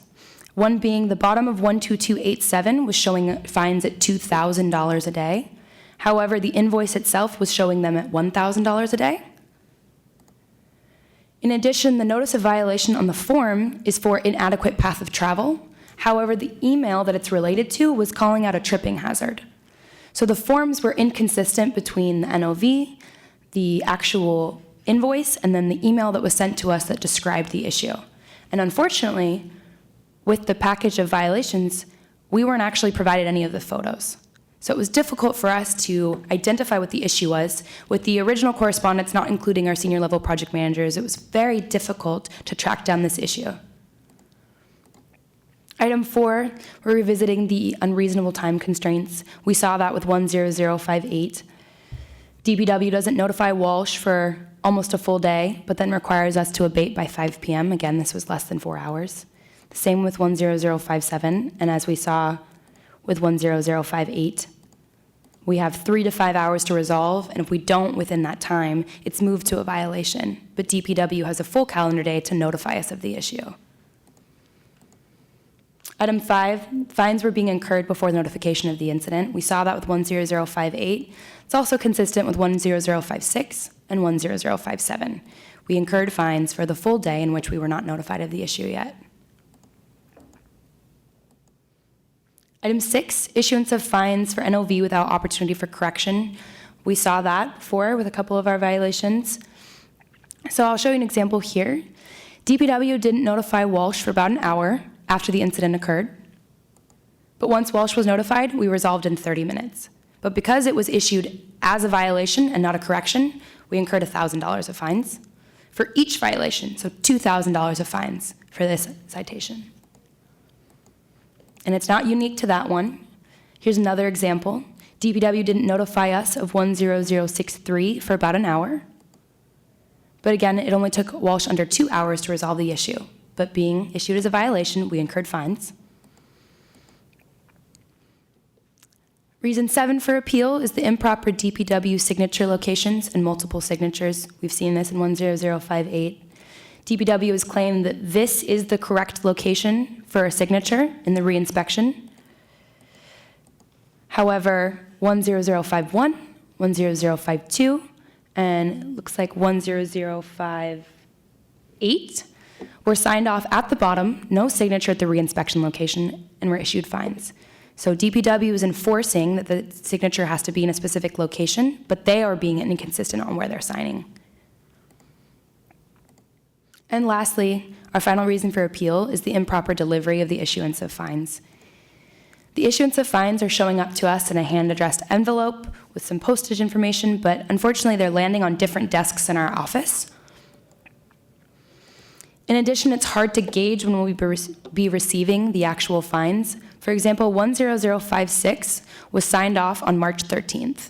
G: One being the bottom of 12287 was showing fines at $2,000 a day. However, the invoice itself was showing them at $1,000 a day. In addition, the notice of violation on the form is for inadequate path of travel. However, the email that it's related to was calling out a tripping hazard. So the forms were inconsistent between the NOV, the actual invoice, and then the email that was sent to us that described the issue. And unfortunately, with the package of violations, we weren't actually provided any of the photos. So it was difficult for us to identify what the issue was. With the original correspondence not including our senior level project managers, it was very difficult to track down this issue. Item 4, we're revisiting the unreasonable time constraints. We saw that with 10058. DPW doesn't notify Walsh for almost a full day, but then requires us to abate by 5 p.m. Again, this was less than 4 hours. The same with 10057, and as we saw with 10058, we have 3 to 5 hours to resolve, and if we don't within that time, it's moved to a violation. But DPW has a full calendar day to notify us of the issue. Item 5, fines were being incurred before notification of the incident. We saw that with 10058. It's also consistent with 10056 and 10057. We incurred fines for the full day in which we were not notified of the issue yet. Item 6, issuance of fines for NOV without opportunity for correction. We saw that before with a couple of our violations. So I'll show you an example here. DPW didn't notify Walsh for about an hour after the incident occurred. But once Walsh was notified, we resolved in 30 minutes. But because it was issued as a violation and not a correction, we incurred $1,000 of fines for each violation, so $2,000 of fines for this citation. And it's not unique to that one. Here's another example. DPW didn't notify us of 10063 for about an hour. But again, it only took Walsh under 2 hours to resolve the issue. But being issued as a violation, we incurred fines. Reason 7 for appeal is the improper DPW signature locations and multiple signatures. We've seen this in 10058. DPW has claimed that this is the correct location for a signature in the reinspection. However, 10051, 10052, and it looks like 10058 were signed off at the bottom, no signature at the reinspection location, and were issued fines. So DPW is enforcing that the signature has to be in a specific location, but they are being inconsistent on where they're signing. And lastly, our final reason for appeal is the improper delivery of the issuance of fines. The issuance of fines are showing up to us in a hand-addressed envelope with some postage information, but unfortunately they're landing on different desks in our office. In addition, it's hard to gauge when we'll be receiving the actual fines. For example, 10056 was signed off on March 13th,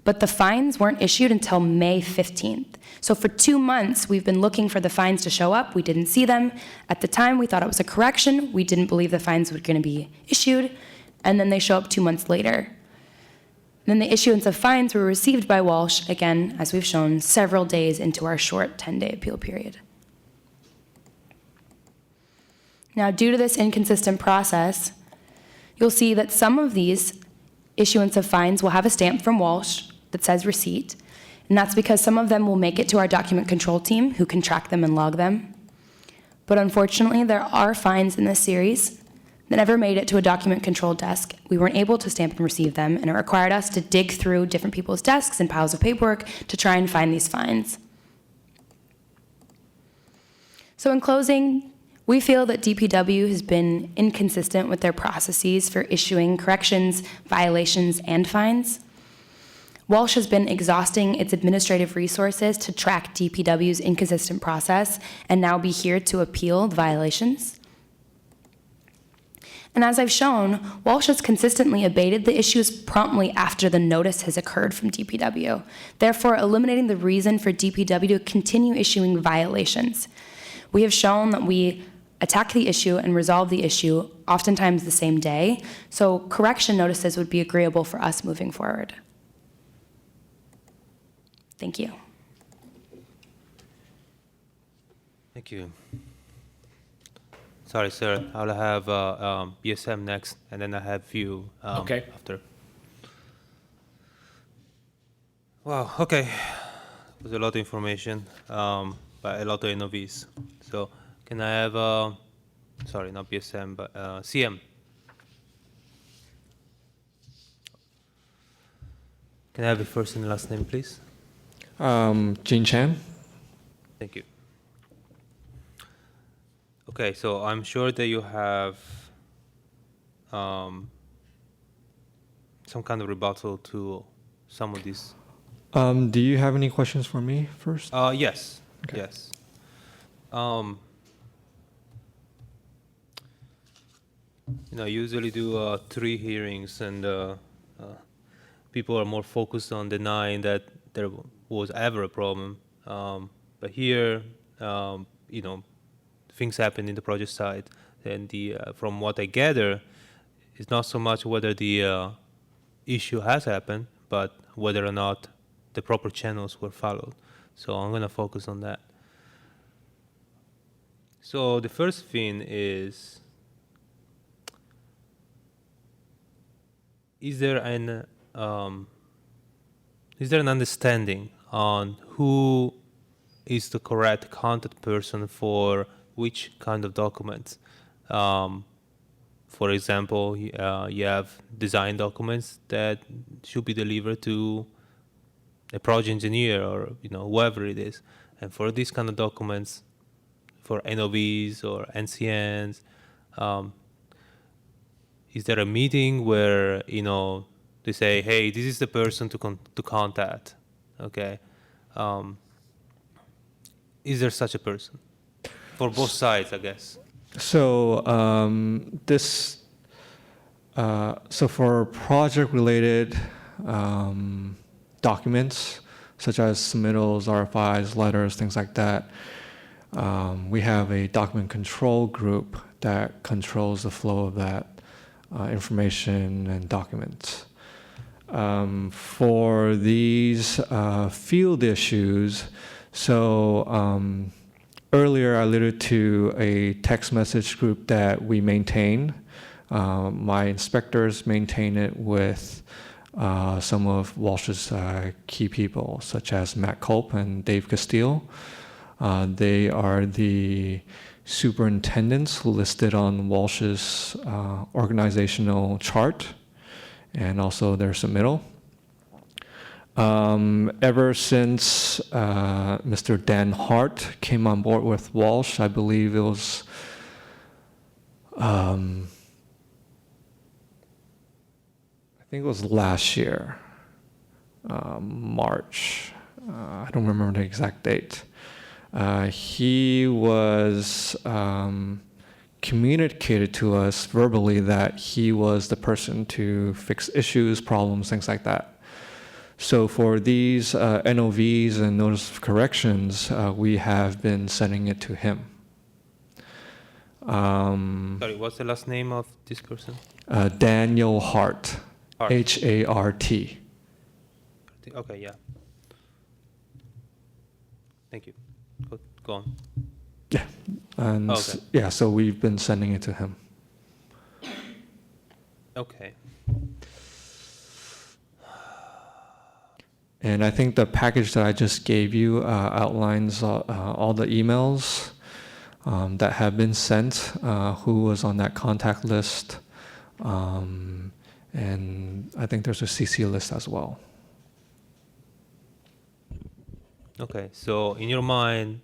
G: but the fines weren't issued until May 15th. So for 2 months, we've been looking for the fines to show up. We didn't see them. At the time, we thought it was a correction. We didn't believe the fines were going to be issued, and then they show up 2 months later. Then the issuance of fines were received by Walsh, again, as we've shown, several days into our short 10-day appeal period. Now, due to this inconsistent process, you'll see that some of these issuance of fines will have a stamp from Walsh that says receipt, and that's because some of them will make it to our document control team who can track them and log them. But unfortunately, there are fines in this series that never made it to a document control desk. We weren't able to stamp and receive them, and it required us to dig through different people's desks and piles of paperwork to try and find these fines. So in closing, we feel that DPW has been inconsistent with their processes for issuing corrections, violations, and fines. Walsh has been exhausting its administrative resources to track DPW's inconsistent process and now be here to appeal the violations. And as I've shown, Walsh has consistently abated the issues promptly after the notice has occurred from DPW, therefore eliminating the reason for DPW to continue issuing violations. We have shown that we attack the issue and resolve the issue oftentimes the same day, so correction notices would be agreeable for us moving forward. Thank you.
A: Thank you. Sorry, sir. I'll have BSM next, and then I have you
E: Okay.
A: after. Wow, okay. There's a lot of information, but a lot of NOVs. So can I have, sorry, not BSM, but CM. Can I have your first and last name, please?
D: Gene Chan.
A: Thank you. Okay, so I'm sure that you have some kind of rebuttal to some of these.
D: Do you have any questions for me first?
A: Yes,
D: Okay.
A: yes. Usually do 3 hearings, and people are more focused on denying that there was ever a problem. But here, things happen in the project side, and from what I gather, it's not so much whether the issue has happened, but whether or not the proper channels were followed. So I'm going to focus on that. So the first thing is there an understanding on who is the correct contact person for which kind of documents? For example, you have design documents that should be delivered to a project engineer or whoever it is, and for these kind of documents, for NOVs or NCNs, is there a meeting where they say, hey, this is the person to contact? Okay, is there such a person for both sides, I guess?
D: So so for project-related documents, such as submittals, RFIs, letters, things like that, we have a document control group that controls the flow of that information and documents. For these field issues, so earlier I alluded to a text message group that we maintain. My inspectors maintain it with some of Walsh's key people, such as Matt Culp and Dave Castile. They are the superintendents listed on Walsh's organizational chart and also their submittal. Ever since Mr. Dan Hart came on board with Walsh, I believe it was I think it was last year, March. I don't remember the exact date. He was communicated to us verbally that he was the person to fix issues, problems, things like that. So for these NOVs and notice of corrections, we have been sending it to him.
A: Sorry, what's the last name of this person?
D: Daniel Hart,
A: Hart.
D: H-A-R-T.
A: Okay, yeah. Thank you. Go on.
D: Yeah, and
A: Okay.
D: yeah, so we've been sending it to him.
A: Okay.
D: And I think the package that I just gave you outlines all the emails that have been sent, who was on that contact list, and I think there's a CC list as well.
A: Okay, so in your mind,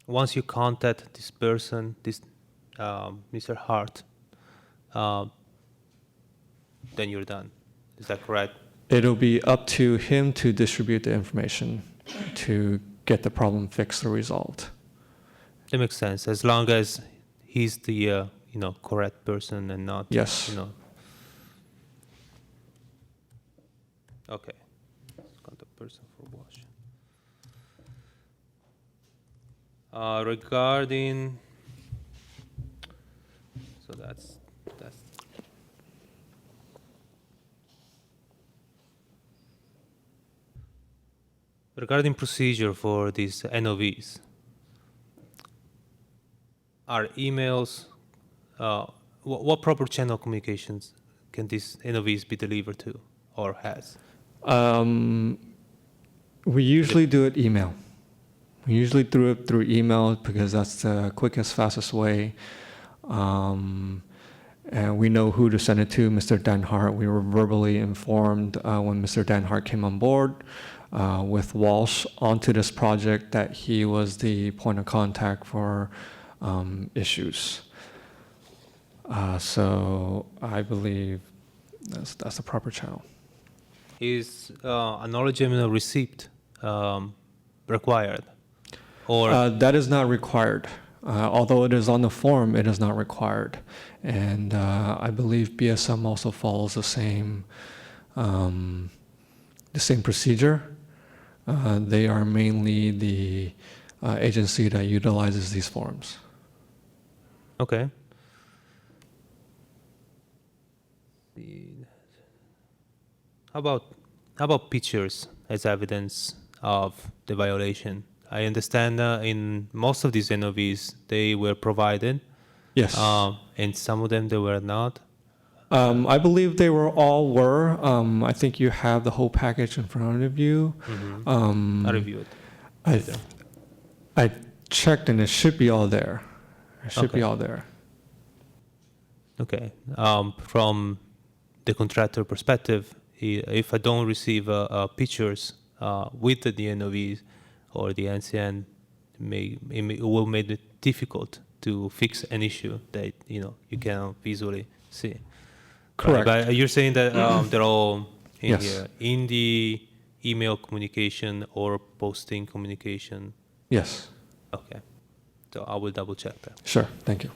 A: once you contact this person, this Mr. Hart, then you're done. Is that correct?
D: It'll be up to him to distribute the information to get the problem fixed or resolved.
A: That makes sense. As long as he's the correct person and not
D: Yes.
A: Okay. Contact person for wash. Regarding, so that's regarding procedure for these NOVs. Are emails, what proper channel communications can these NOVs be delivered to or has?
D: We usually do it email. We usually do it through email because that's the quickest, fastest way. And we know who to send it to, Mr. Dan Hart. We were verbally informed when Mr. Dan Hart came on board with Walsh onto this project that he was the point of contact for issues. So I believe that's the proper channel.
A: Is acknowledgement of receipt required? Or
D: That is not required. Although it is on the form, it is not required. And I believe BSM also follows the same procedure. They are mainly the agency that utilizes these forms.
A: okay. How about pictures as evidence of the violation? I understand in most of these NOVs they were provided,
D: Yes.
A: and some of them they were not.
D: I believe they were. I think you have the whole package in front of you.
A: I reviewed.
D: I checked and it should be all there. It should be
A: Okay.
D: all there.
A: Okay. From the contractor perspective, if I don't receive pictures with the NOVs or the NCN, it will make it difficult to fix an issue that you cannot visually see.
D: Correct.
A: Right, but you're saying that they're all in
D: Yes.
A: here in the email communication or posting communication.
D: Yes.
A: Okay. So I will double check that.
D: Sure. Thank you.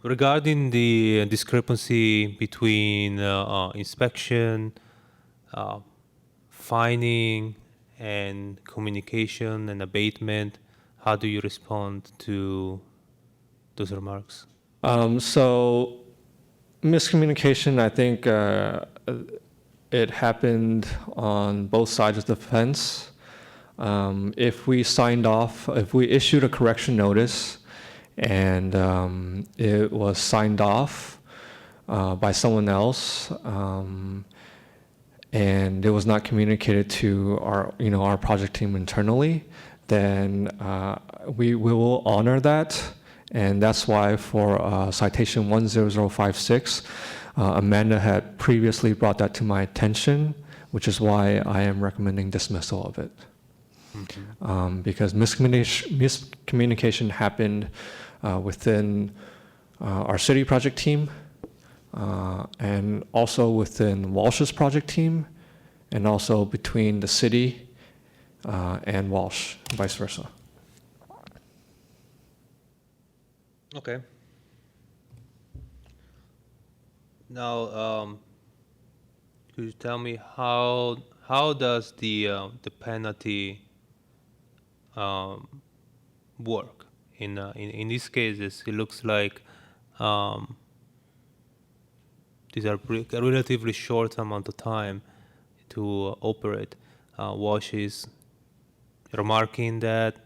A: Regarding the discrepancy between inspection, fining, and communication and abatement, how do you respond to those remarks?
D: So miscommunication, I think it happened on both sides of the fence. If we issued a correction notice and it was signed off by someone else, and it was not communicated to our project team internally, then we will honor that. And that's why for citation 10056, Amanda had previously brought that to my attention, which is why I am recommending dismissal of it. Because miscommunication happened within our city project team, and also within Walsh's project team, and also between the city and Walsh, vice versa.
A: Okay. Now, could you tell me how does the penalty work in these cases? It looks like these are a relatively short amount of time to operate. Wash is remarking that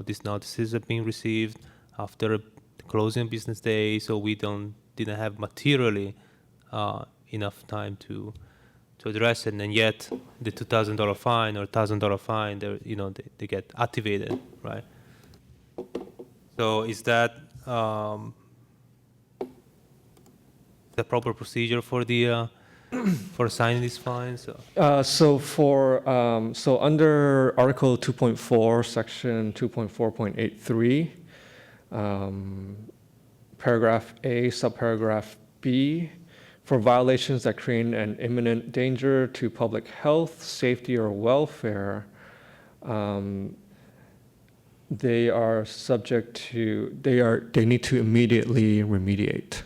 A: these notices have been received after the closing business day, so we didn't have materially enough time to to address it, and yet the $2,000 fine or $1,000 fine, they get activated, right? So is that the proper procedure for the for assigning these fines?
D: So under Article 2.4, Section 2.4.83, Paragraph A, Subparagraph B, for violations that create an imminent danger to public health, safety, or welfare, they are subject to, they need to immediately remediate.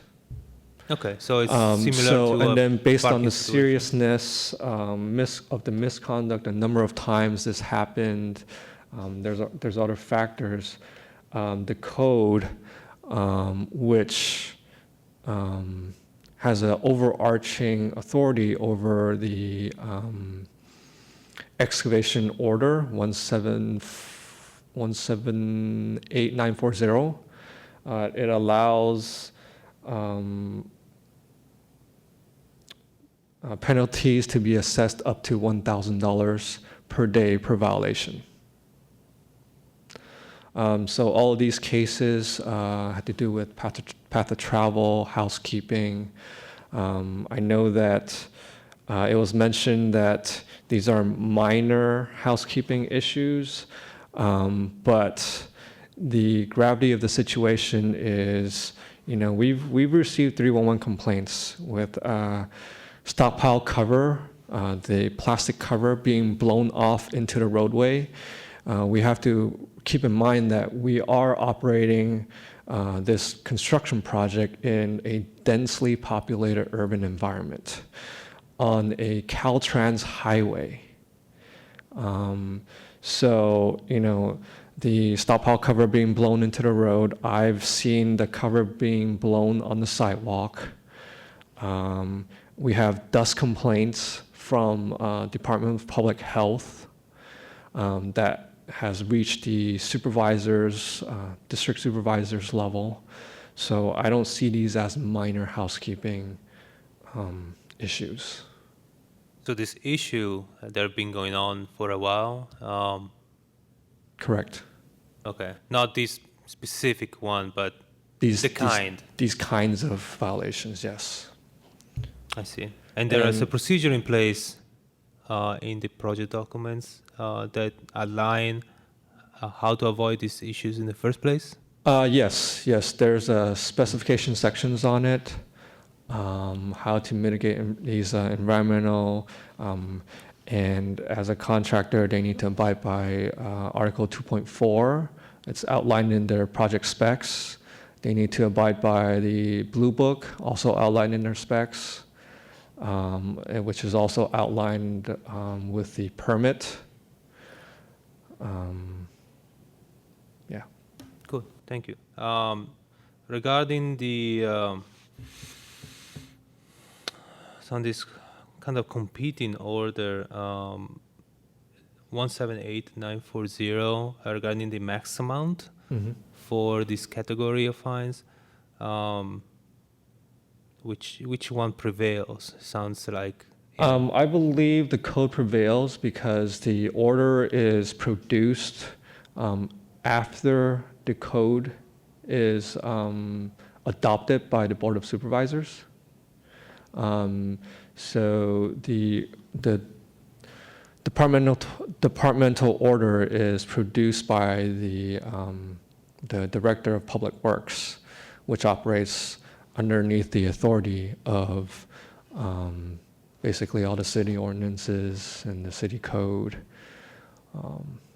A: Okay, so it's similar
D: So,
A: to
D: and then based on
A: parking
D: the
A: situation.
D: seriousness of the misconduct, the number of times this happened, there's other factors. The code, which has an overarching authority over the excavation order 178,940. It allows penalties to be assessed up to $1,000 per day per violation. So all of these cases had to do with path of travel, housekeeping. I know that it was mentioned that these are minor housekeeping issues, but the gravity of the situation is, we've received 311 complaints with stockpile cover, the plastic cover being blown off into the roadway. We have to keep in mind that we are operating this construction project in a densely populated urban environment on a Caltrans highway. So, the stockpile cover being blown into the road, I've seen the cover being blown on the sidewalk. We have dust complaints from Department of Public Health that has reached the supervisors, district supervisors level. So I don't see these as minor housekeeping issues.
A: So this issue that have been going on for a while.
D: Correct.
A: Okay, not this specific one, but
D: These kinds of violations, yes.
A: I see. And there is a procedure in place in the project documents that align how to avoid these issues in the first place?
D: Yes. There's specification sections on it, how to mitigate these environmental, and as a contractor, they need to abide by Article 2.4. It's outlined in their project specs. They need to abide by the Blue Book, also outlined in their specs, which is also outlined with the permit. Yeah.
A: Good, thank you. Regarding the some this kind of competing order, 178940 regarding the max amount for this category of fines, which one prevails? Sounds like.
D: I believe the code prevails because the order is produced after the code is adopted by the Board of Supervisors. So the departmental order is produced by the Director of Public Works, which operates underneath the authority of basically all the city ordinances and the city code,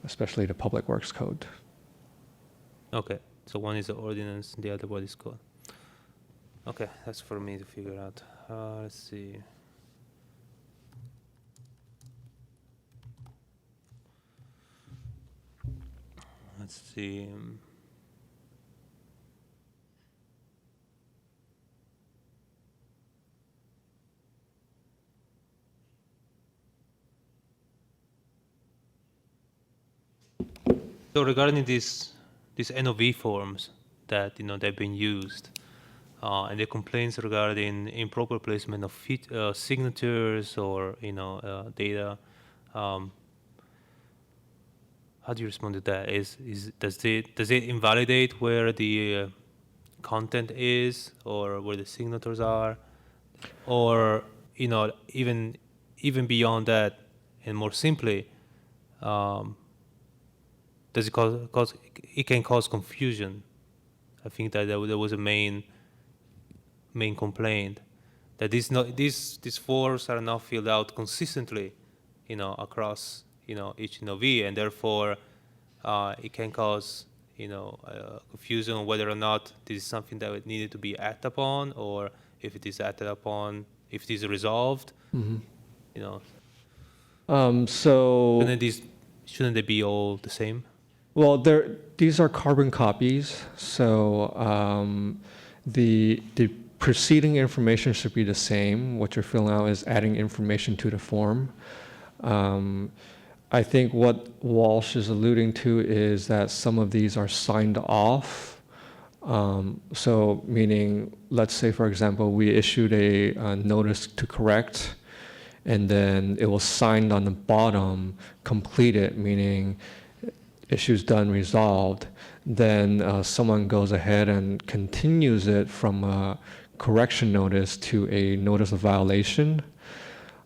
D: especially the Public Works Code.
A: Okay, so one is the ordinance, the other one is code. Okay, that's for me to figure out. Let's see. Let's see. So regarding these NOV forms that they've been used, and the complaints regarding improper placement of signatures or data. How do you respond to that? Does it invalidate where the content is or where the signatures are, or even beyond that, and more simply, does it cause it can cause confusion? I think that there was a main complaint that these forms are not filled out consistently, across each NOV, and therefore it can cause confusion on whether or not this is something that needed to be acted upon, or if it is acted upon, if it is resolved.
D: So
A: Shouldn't they be all the same?
D: well, these are carbon copies, so the preceding information should be the same. What you're filling out is adding information to the form. I think what Walsh is alluding to is that some of these are signed off. So meaning, let's say, for example, we issued a notice to correct, and then it was signed on the bottom, completed, meaning issues done, resolved. Then someone goes ahead and continues it from a correction notice to a notice of violation.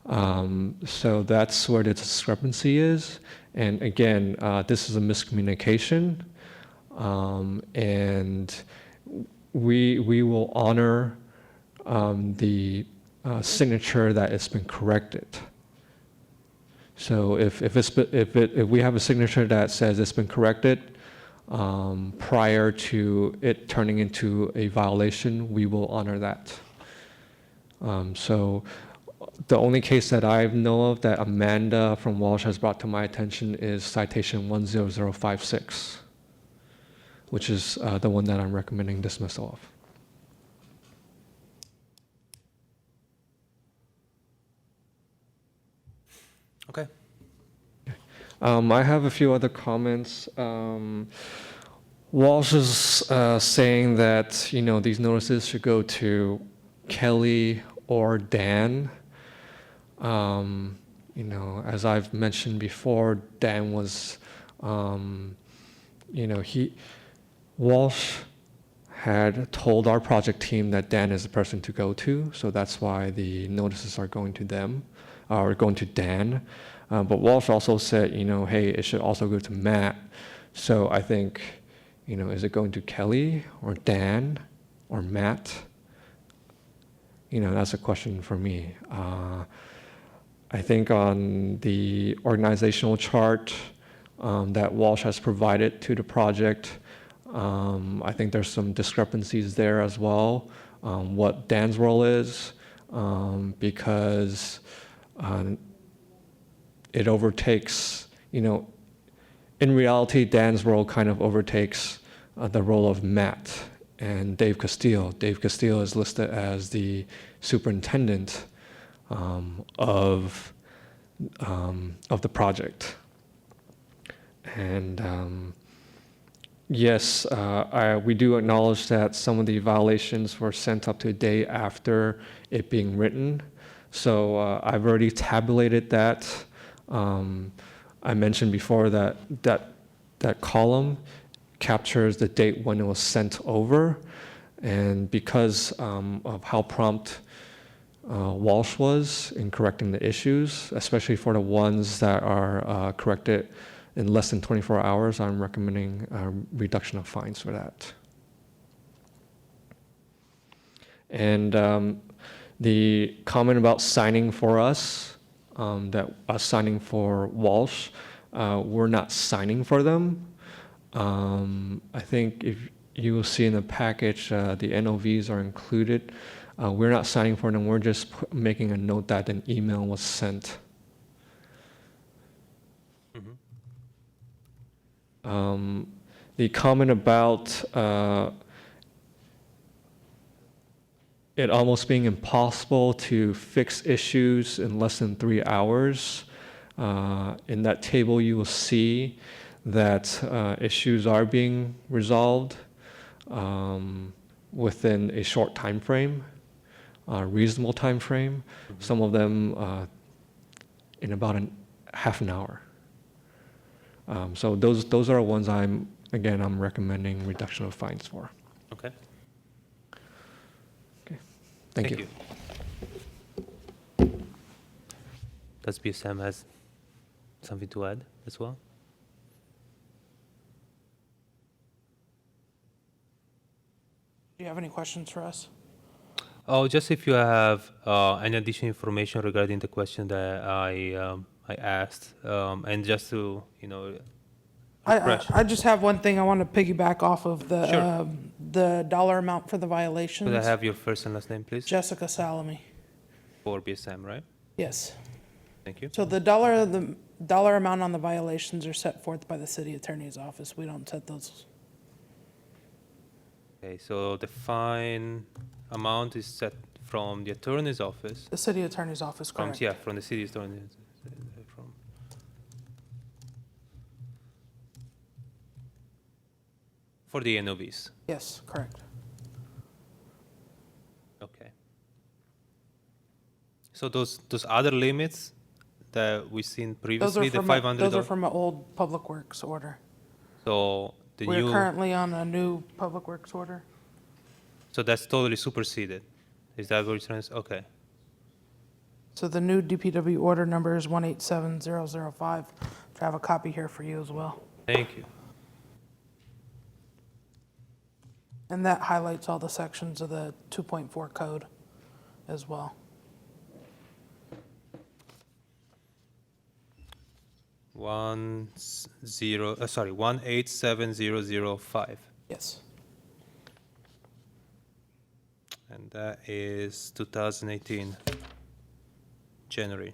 D: So that's where the discrepancy is. And again, this is a miscommunication. And we will honor the signature that it's been corrected. So if we have a signature that says it's been corrected prior to it turning into a violation, we will honor that. So the only case that I know of that Amanda from Walsh has brought to my attention is citation 10056, which is the one that I'm recommending dismissal of.
A: Okay.
D: I have a few other comments. Walsh is saying that these notices should go to Kelly or Dan. As I've mentioned before, Dan was, Walsh had told our project team that Dan is the person to go to, so that's why the notices are going to them, or going to Dan. But Walsh also said, hey, it should also go to Matt. So I think, is it going to Kelly or Dan or Matt? That's a question for me. I think on the organizational chart that Walsh has provided to the project, I think there's some discrepancies there as well, what Dan's role is, because it overtakes, in reality, Dan's role kind of overtakes the role of Matt and Dave Castile. Dave Castile is listed as the superintendent of the project. And yes, we do acknowledge that some of the violations were sent up to a day after it being written. So I've already tabulated that. I mentioned before that column captures the date when it was sent over. And because of how prompt Walsh was in correcting the issues, especially for the ones that are corrected in less than 24 hours, I'm recommending a reduction of fines for that. And the comment about signing for us, that us signing for Walsh, we're not signing for them. I think if you will see in the package, the NOVs are included. We're not signing for them, we're just making a note that an email was sent. The comment about it almost being impossible to fix issues in less than 3 hours, in that table you will see that issues are being resolved. within a short time frame, reasonable time frame. Some of them in about half an hour. So those are ones I'm recommending reduction of fines for.
A: Okay.
D: Thank you.
A: Does BSM has something to add as well?
F: Do you have any questions for us?
A: Oh, just if you have any additional information regarding the question that I asked, and just to refresh.
F: I just have one thing I want to piggyback off of
A: Sure.
F: the dollar amount for the violations.
A: Could I have your first and last name, please?
F: Jessica Salami.
A: For BSM, right?
F: Yes.
A: Thank you.
F: So the dollar amount on the violations are set forth by the city attorney's office. We don't set those.
A: Okay, so the fine amount is set from the attorney's office.
F: The city attorney's office, correct?
A: Yeah, from the city attorney. From for the NOVs.
F: Yes, correct.
A: Okay. So those other limits that we've seen
F: Those
A: previously,
F: are
A: the
F: from,
A: $500.
F: those are from an old Public Works order.
A: So the
F: We're
A: new.
F: currently on a new Public Works order.
A: So that's totally superseded. Is that what you're trying to say? Okay.
F: So the new DPW order number is 187005. I have a copy here for you as well.
A: Thank you.
F: And that highlights all the sections of the 2.4 code as well.
A: 187005.
F: Yes.
A: And that is 2018, January,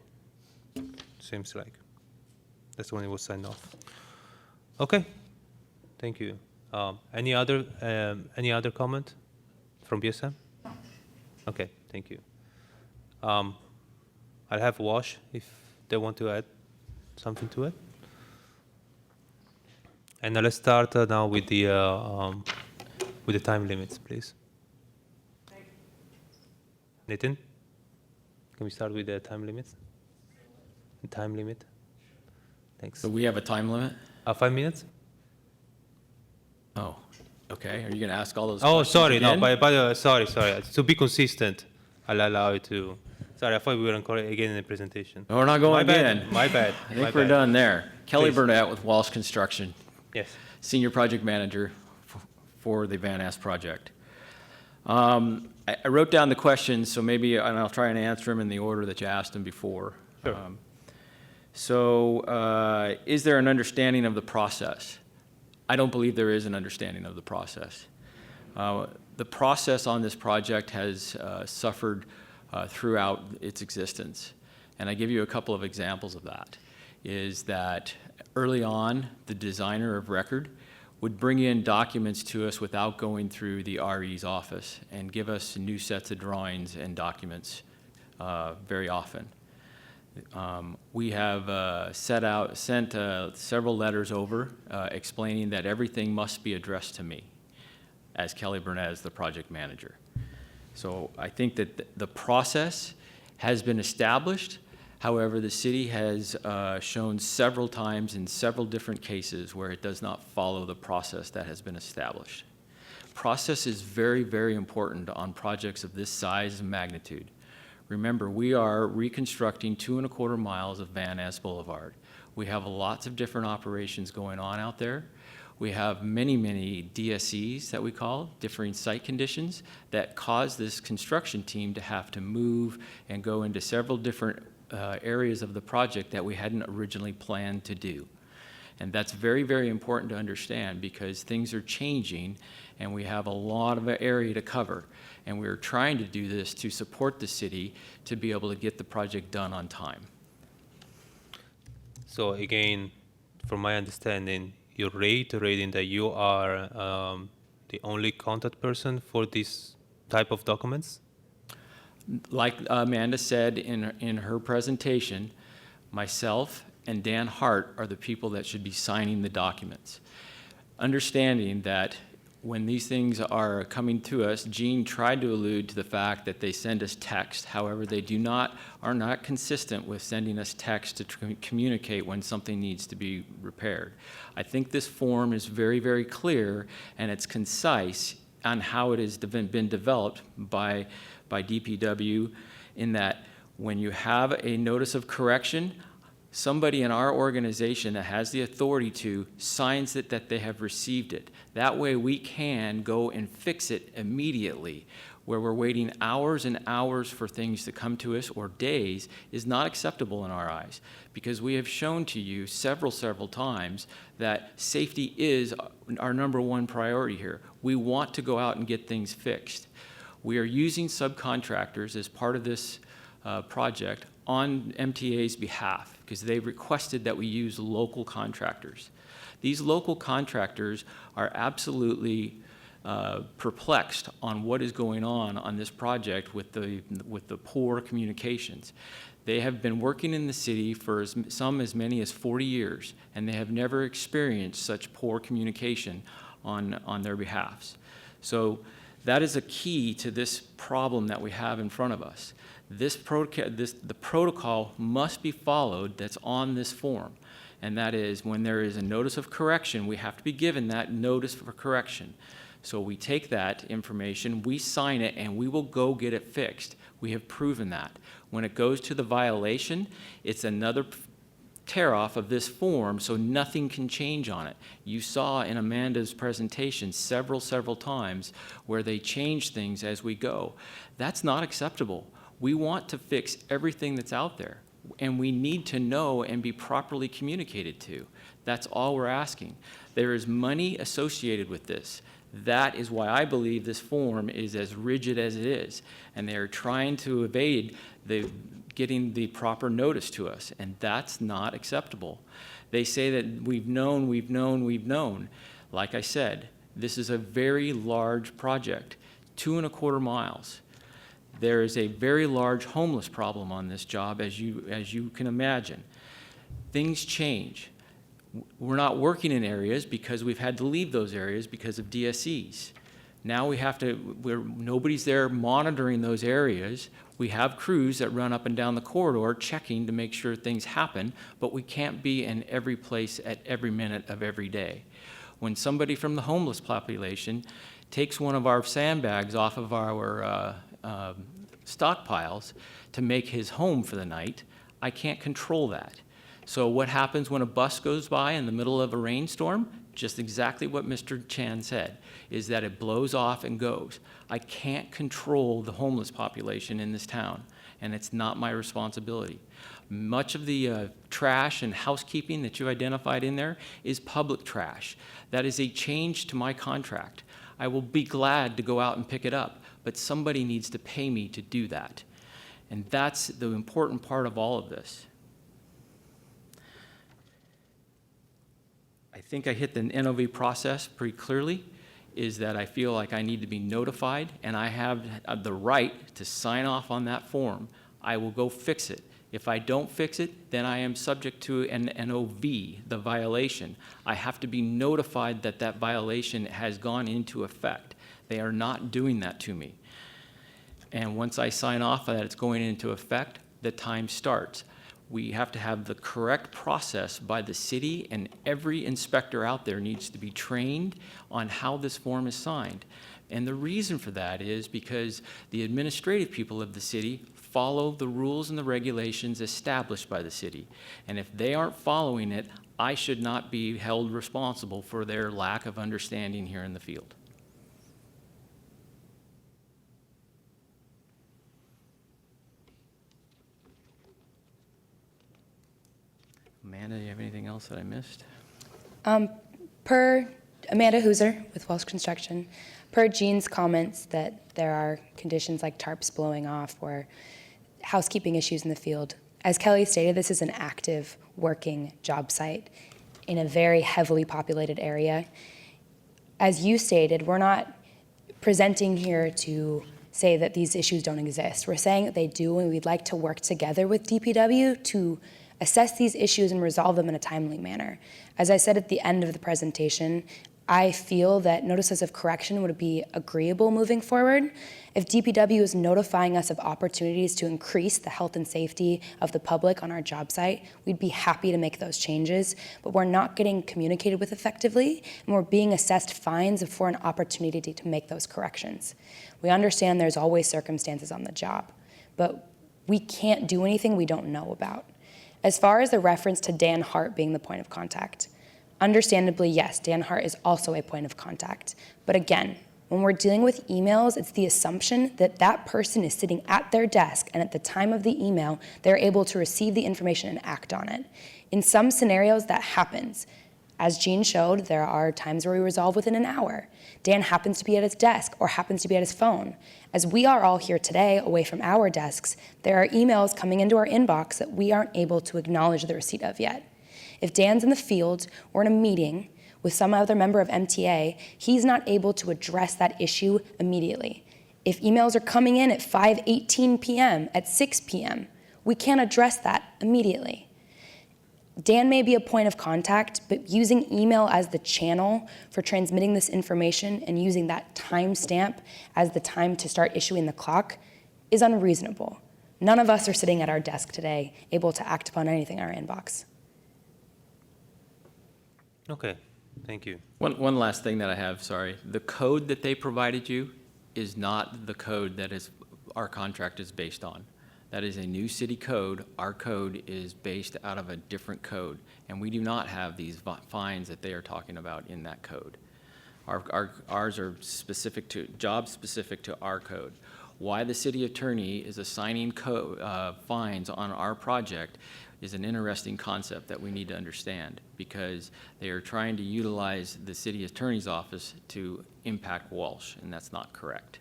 A: seems like. That's when it was signed off. Okay, thank you. Any other comment from BSM? Okay, thank you. I'll have Wash if they want to add something to it. And let's start now with the time limits, please. Nathan, can we start with the time limits? The time limit. Thanks.
E: So we have a time limit?
A: 5 minutes?
E: Oh, okay. Are you going to ask all those
A: Oh,
E: questions
A: sorry. No,
E: again?
A: sorry. To be consistent, I'll allow you to. Sorry, I thought we were again in the presentation.
E: No, we're not going
A: My bad,
E: again.
A: my bad.
E: I think we're done there. Kelly
A: Please.
E: Burnett with Walsh Construction,
A: Yes.
E: Senior Project Manager for the Van Ness project. I wrote down the questions, so maybe, and I'll try and answer them in the order that you asked them before.
A: Sure.
E: Is there an understanding of the process? I don't believe there is an understanding of the process. The process on this project has suffered throughout its existence. And I give you a couple of examples of that. Is that early on, the designer of record would bring in documents to us without going through the RE's office and give us new sets of drawings and documents very often. We have sent several letters over explaining that everything must be addressed to me as Kelly Burnett as the project manager. So I think that the process has been established. However, the city has shown several times in several different cases where it does not follow the process that has been established. Process is very, very important on projects of this size and magnitude. Remember, we are reconstructing 2.25 miles of Van Ness Boulevard. We have lots of different operations going on out there. We have many, many DSEs that we call, differing site conditions, that cause this construction team to have to move and go into several different areas of the project that we hadn't originally planned to do. And that's very, very important to understand because things are changing and we have a lot of area to cover. And we're trying to do this to support the city to be able to get the project done on time.
A: So again, from my understanding, you're reiterating that you are the only contact person for this type of documents?
E: Like Amanda said in her presentation, myself and Dan Hart are the people that should be signing the documents. Understanding that when these things are coming to us, Gene tried to allude to the fact that they send us text. However, they are not consistent with sending us text to communicate when something needs to be repaired. I think this form is very, very clear, and it's concise on how it has been developed by DPW, in that when you have a notice of correction, somebody in our organization that has the authority to signs it that they have received it. That way we can go and fix it immediately. Where we're waiting hours and hours for things to come to us, or days, is not acceptable in our eyes, because we have shown to you several times that safety is our #1 priority here. We want to go out and get things fixed. We are using subcontractors as part of this project on MTA's behalf, because they've requested that we use local contractors. These local contractors are absolutely perplexed on what is going on this project with the poor communications. They have been working in the city for as many as 40 years, and they have never experienced such poor communication on their behalfs. So that is a key to this problem that we have in front of us. The protocol must be followed that's on this form, and that is, when there is a notice of correction, we have to be given that notice for correction. So we take that information, we sign it, and we will go get it fixed. We have proven that. When it goes to the violation, it's another tear off of this form, so nothing can change on it. You saw in Amanda's presentation several times where they change things as we go. That's not acceptable. We want to fix everything that's out there, and we need to know and be properly communicated to. That's all we're asking. There is money associated with this. That is why I believe this form is as rigid as it is, and they are trying to evade getting the proper notice to us, and that's not acceptable. They say that we've known. Like I said, this is a very large project, 2¼ miles. There is a very large homeless problem on this job, as you can imagine. Things change. We're not working in areas because we've had to leave those areas because of DSEs. Now nobody's there monitoring those areas. We have crews that run up and down the corridor checking to make sure things happen, but we can't be in every place at every minute of every day. When somebody from the homeless population takes one of our sandbags off of our stockpiles to make his home for the night, I can't control that. So what happens when a bus goes by in the middle of a rainstorm? Just exactly what Mr. Chan said, is that it blows off and goes. I can't control the homeless population in this town, and it's not my responsibility. Much of the trash and housekeeping that you identified in there is public trash. That is a change to my contract. I will be glad to go out and pick it up, but somebody needs to pay me to do that. And that's the important part of all of this. I think I hit the NOV process pretty clearly, is that I feel like I need to be notified, and I have the right to sign off on that form. I will go fix it. If I don't fix it, then I am subject to an NOV, the violation. I have to be notified that that violation has gone into effect. They are not doing that to me. And once I sign off that it's going into effect, the time starts. We have to have the correct process by the city, and every inspector out there needs to be trained on how this form is signed. And the reason for that is because the administrative people of the city follow the rules and the regulations established by the city. And if they aren't following it, I should not be held responsible for their lack of understanding here in the field. Amanda, do you have anything else that I missed?
G: Per Amanda Hooser with Welsh Construction, per Gene's comments that there are conditions like tarps blowing off or housekeeping issues in the field, as Kelly stated, this is an active working job site in a very heavily populated area. As you stated, we're not presenting here to say that these issues don't exist. We're saying that they do, and we'd like to work together with DPW to assess these issues and resolve them in a timely manner. As I said at the end of the presentation, I feel that notices of correction would be agreeable moving forward. If DPW is notifying us of opportunities to increase the health and safety of the public on our job site, we'd be happy to make those changes, but we're not getting communicated with effectively, and we're being assessed fines for an opportunity to make those corrections. We understand there's always circumstances on the job, but we can't do anything we don't know about. As far as the reference to Dan Hart being the point of contact, understandably, yes, Dan Hart is also a point of contact. But again, when we're dealing with emails, it's the assumption that that person is sitting at their desk, and at the time of the email, they're able to receive the information and act on it. In some scenarios, that happens. As Gene showed, there are times where we resolve within an hour. Dan happens to be at his desk or happens to be at his phone. As we are all here today, away from our desks, there are emails coming into our inbox that we aren't able to acknowledge the receipt of yet. If Dan's in the field or in a meeting with some other member of MTA, he's not able to address that issue immediately. If emails are coming in at 5:18 p.m., at 6 p.m., we can't address that immediately. Dan may be a point of contact, but using email as the channel for transmitting this information and using that timestamp as the time to start issuing the clock is unreasonable. None of us are sitting at our desk today able to act upon anything in our inbox.
A: Okay, thank you.
E: One last thing that I have, sorry. The code that they provided you is not the code that our contract is based on. That is a new city code. Our code is based out of a different code, and we do not have these fines that they are talking about in that code. Ours are specific to, job specific to our code. Why the city attorney is assigning fines on our project is an interesting concept that we need to understand, because they are trying to utilize the city attorney's office to impact Walsh, and that's not correct.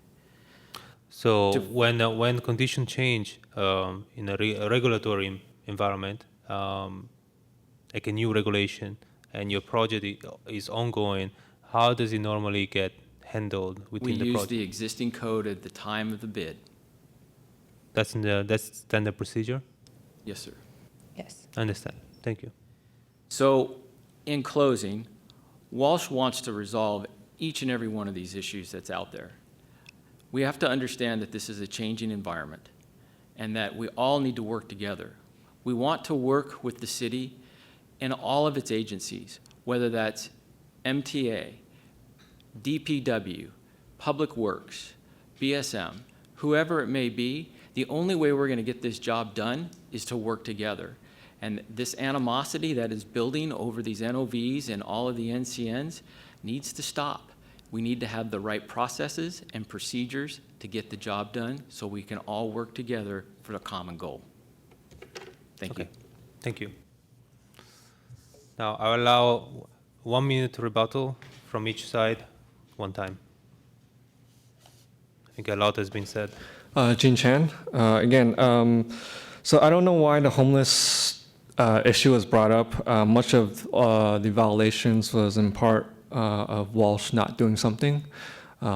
A: So when conditions change in a regulatory environment, like a new regulation, and your project is ongoing, how does it normally get handled within the
E: We use
A: project?
E: the existing code at the time of the bid.
A: That's standard procedure?
E: Yes, sir.
G: Yes.
A: I understand. Thank you.
E: So, in closing, Walsh wants to resolve each and every one of these issues that's out there. We have to understand that this is a changing environment and that we all need to work together. We want to work with the city and all of its agencies, whether that's MTA, DPW, Public Works, BSM, whoever it may be. The only way we're going to get this job done is to work together. And this animosity that is building over these NOVs and all of the NCNs needs to stop. We need to have the right processes and procedures to get the job done so we can all work together for the common goal. Thank you.
A: Okay. Thank you. Now, I will allow 1 minute rebuttal from each side, one time. I think a lot has been said.
D: Gene Chan, again, so I don't know why the homeless issue was brought up. Much of the violations was in part of Walsh not doing something.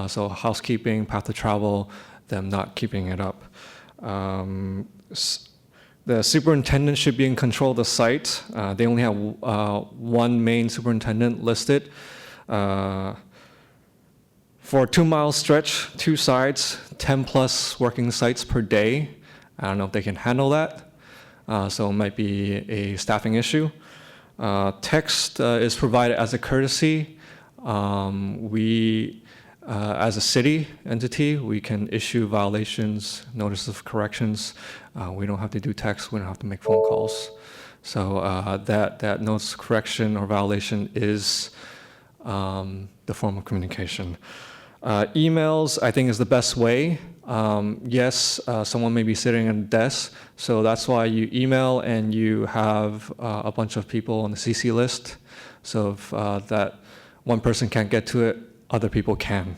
D: So housekeeping, path to travel, them not keeping it up. The superintendent should be in control of the site. They only have one main superintendent listed. For a 2-mile stretch, 2 sides, 10 plus working sites per day. I don't know if they can handle that. So it might be a staffing issue. Text is provided as a courtesy. We, as a city entity, we can issue violations, notices of corrections. We don't have to do text. We don't have to make phone calls. So that notice of correction or violation is the form of communication. Emails, I think, is the best way. Yes, someone may be sitting at a desk, so that's why you email and you have a bunch of people on the CC list. So if that one person can't get to it, other people can.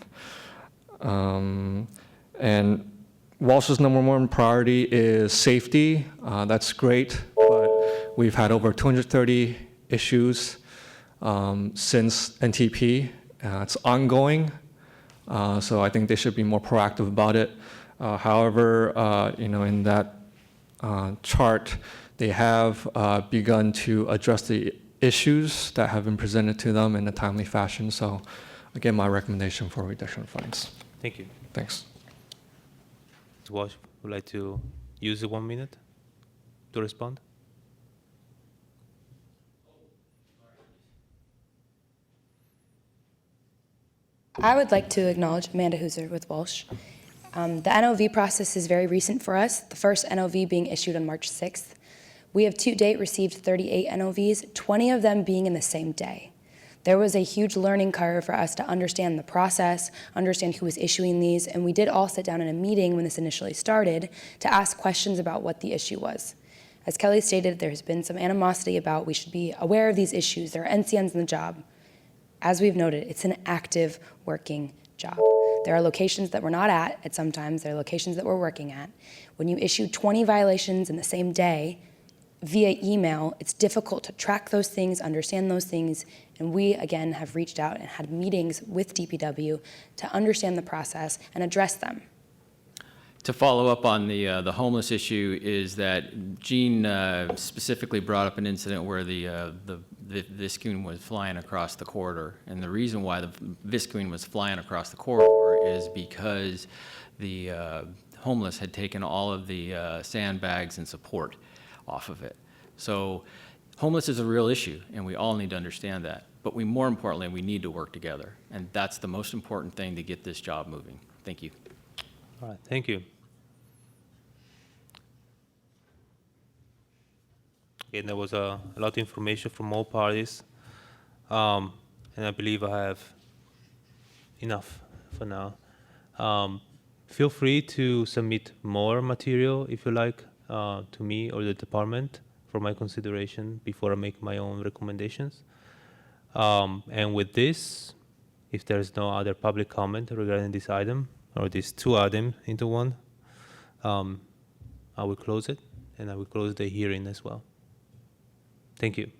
D: And Walsh's #1 priority is safety. That's great, but we've had over 230 issues since NTP. It's ongoing. So I think they should be more proactive about it. However, in that chart, they have begun to address the issues that have been presented to them in a timely fashion. So again, my recommendation for reduction of fines.
A: Thank you.
D: Thanks.
A: Mr. Walsh, would like to use the 1 minute to respond?
G: I would like to acknowledge Amanda Hooser with Walsh. The NOV process is very recent for us, the first NOV being issued on March 6th. We have to date received 38 NOVs, 20 of them being in the same day. There was a huge learning curve for us to understand the process, understand who was issuing these, and we did all sit down in a meeting when this initially started to ask questions about what the issue was. As Kelly stated, there has been some animosity about we should be aware of these issues. There are NCNs in the job. As we've noted, it's an active working job. There are locations that we're not at sometimes. There are locations that we're working at. When you issue 20 violations in the same day via email, it's difficult to track those things, understand those things, and we, again, have reached out and had meetings with DPW to understand the process and address them.
E: To follow up on the homeless issue is that Gene specifically brought up an incident where the viscoon was flying across the corridor. And the reason why the viscoon was flying across the corridor is because the homeless had taken all of the sandbags and support off of it. So homeless is a real issue, and we all need to understand that. But more importantly, we need to work together. And that's the most important thing to get this job moving. Thank you.
A: All right, thank you. Again, there was a lot of information from all parties, and I believe I have enough for now. Feel free to submit more material if you like to me or the department for my consideration before I make my own recommendations. And with this, if there is no other public comment regarding this item, or these two items into one, I will close it, and I will close the hearing as well. Thank you.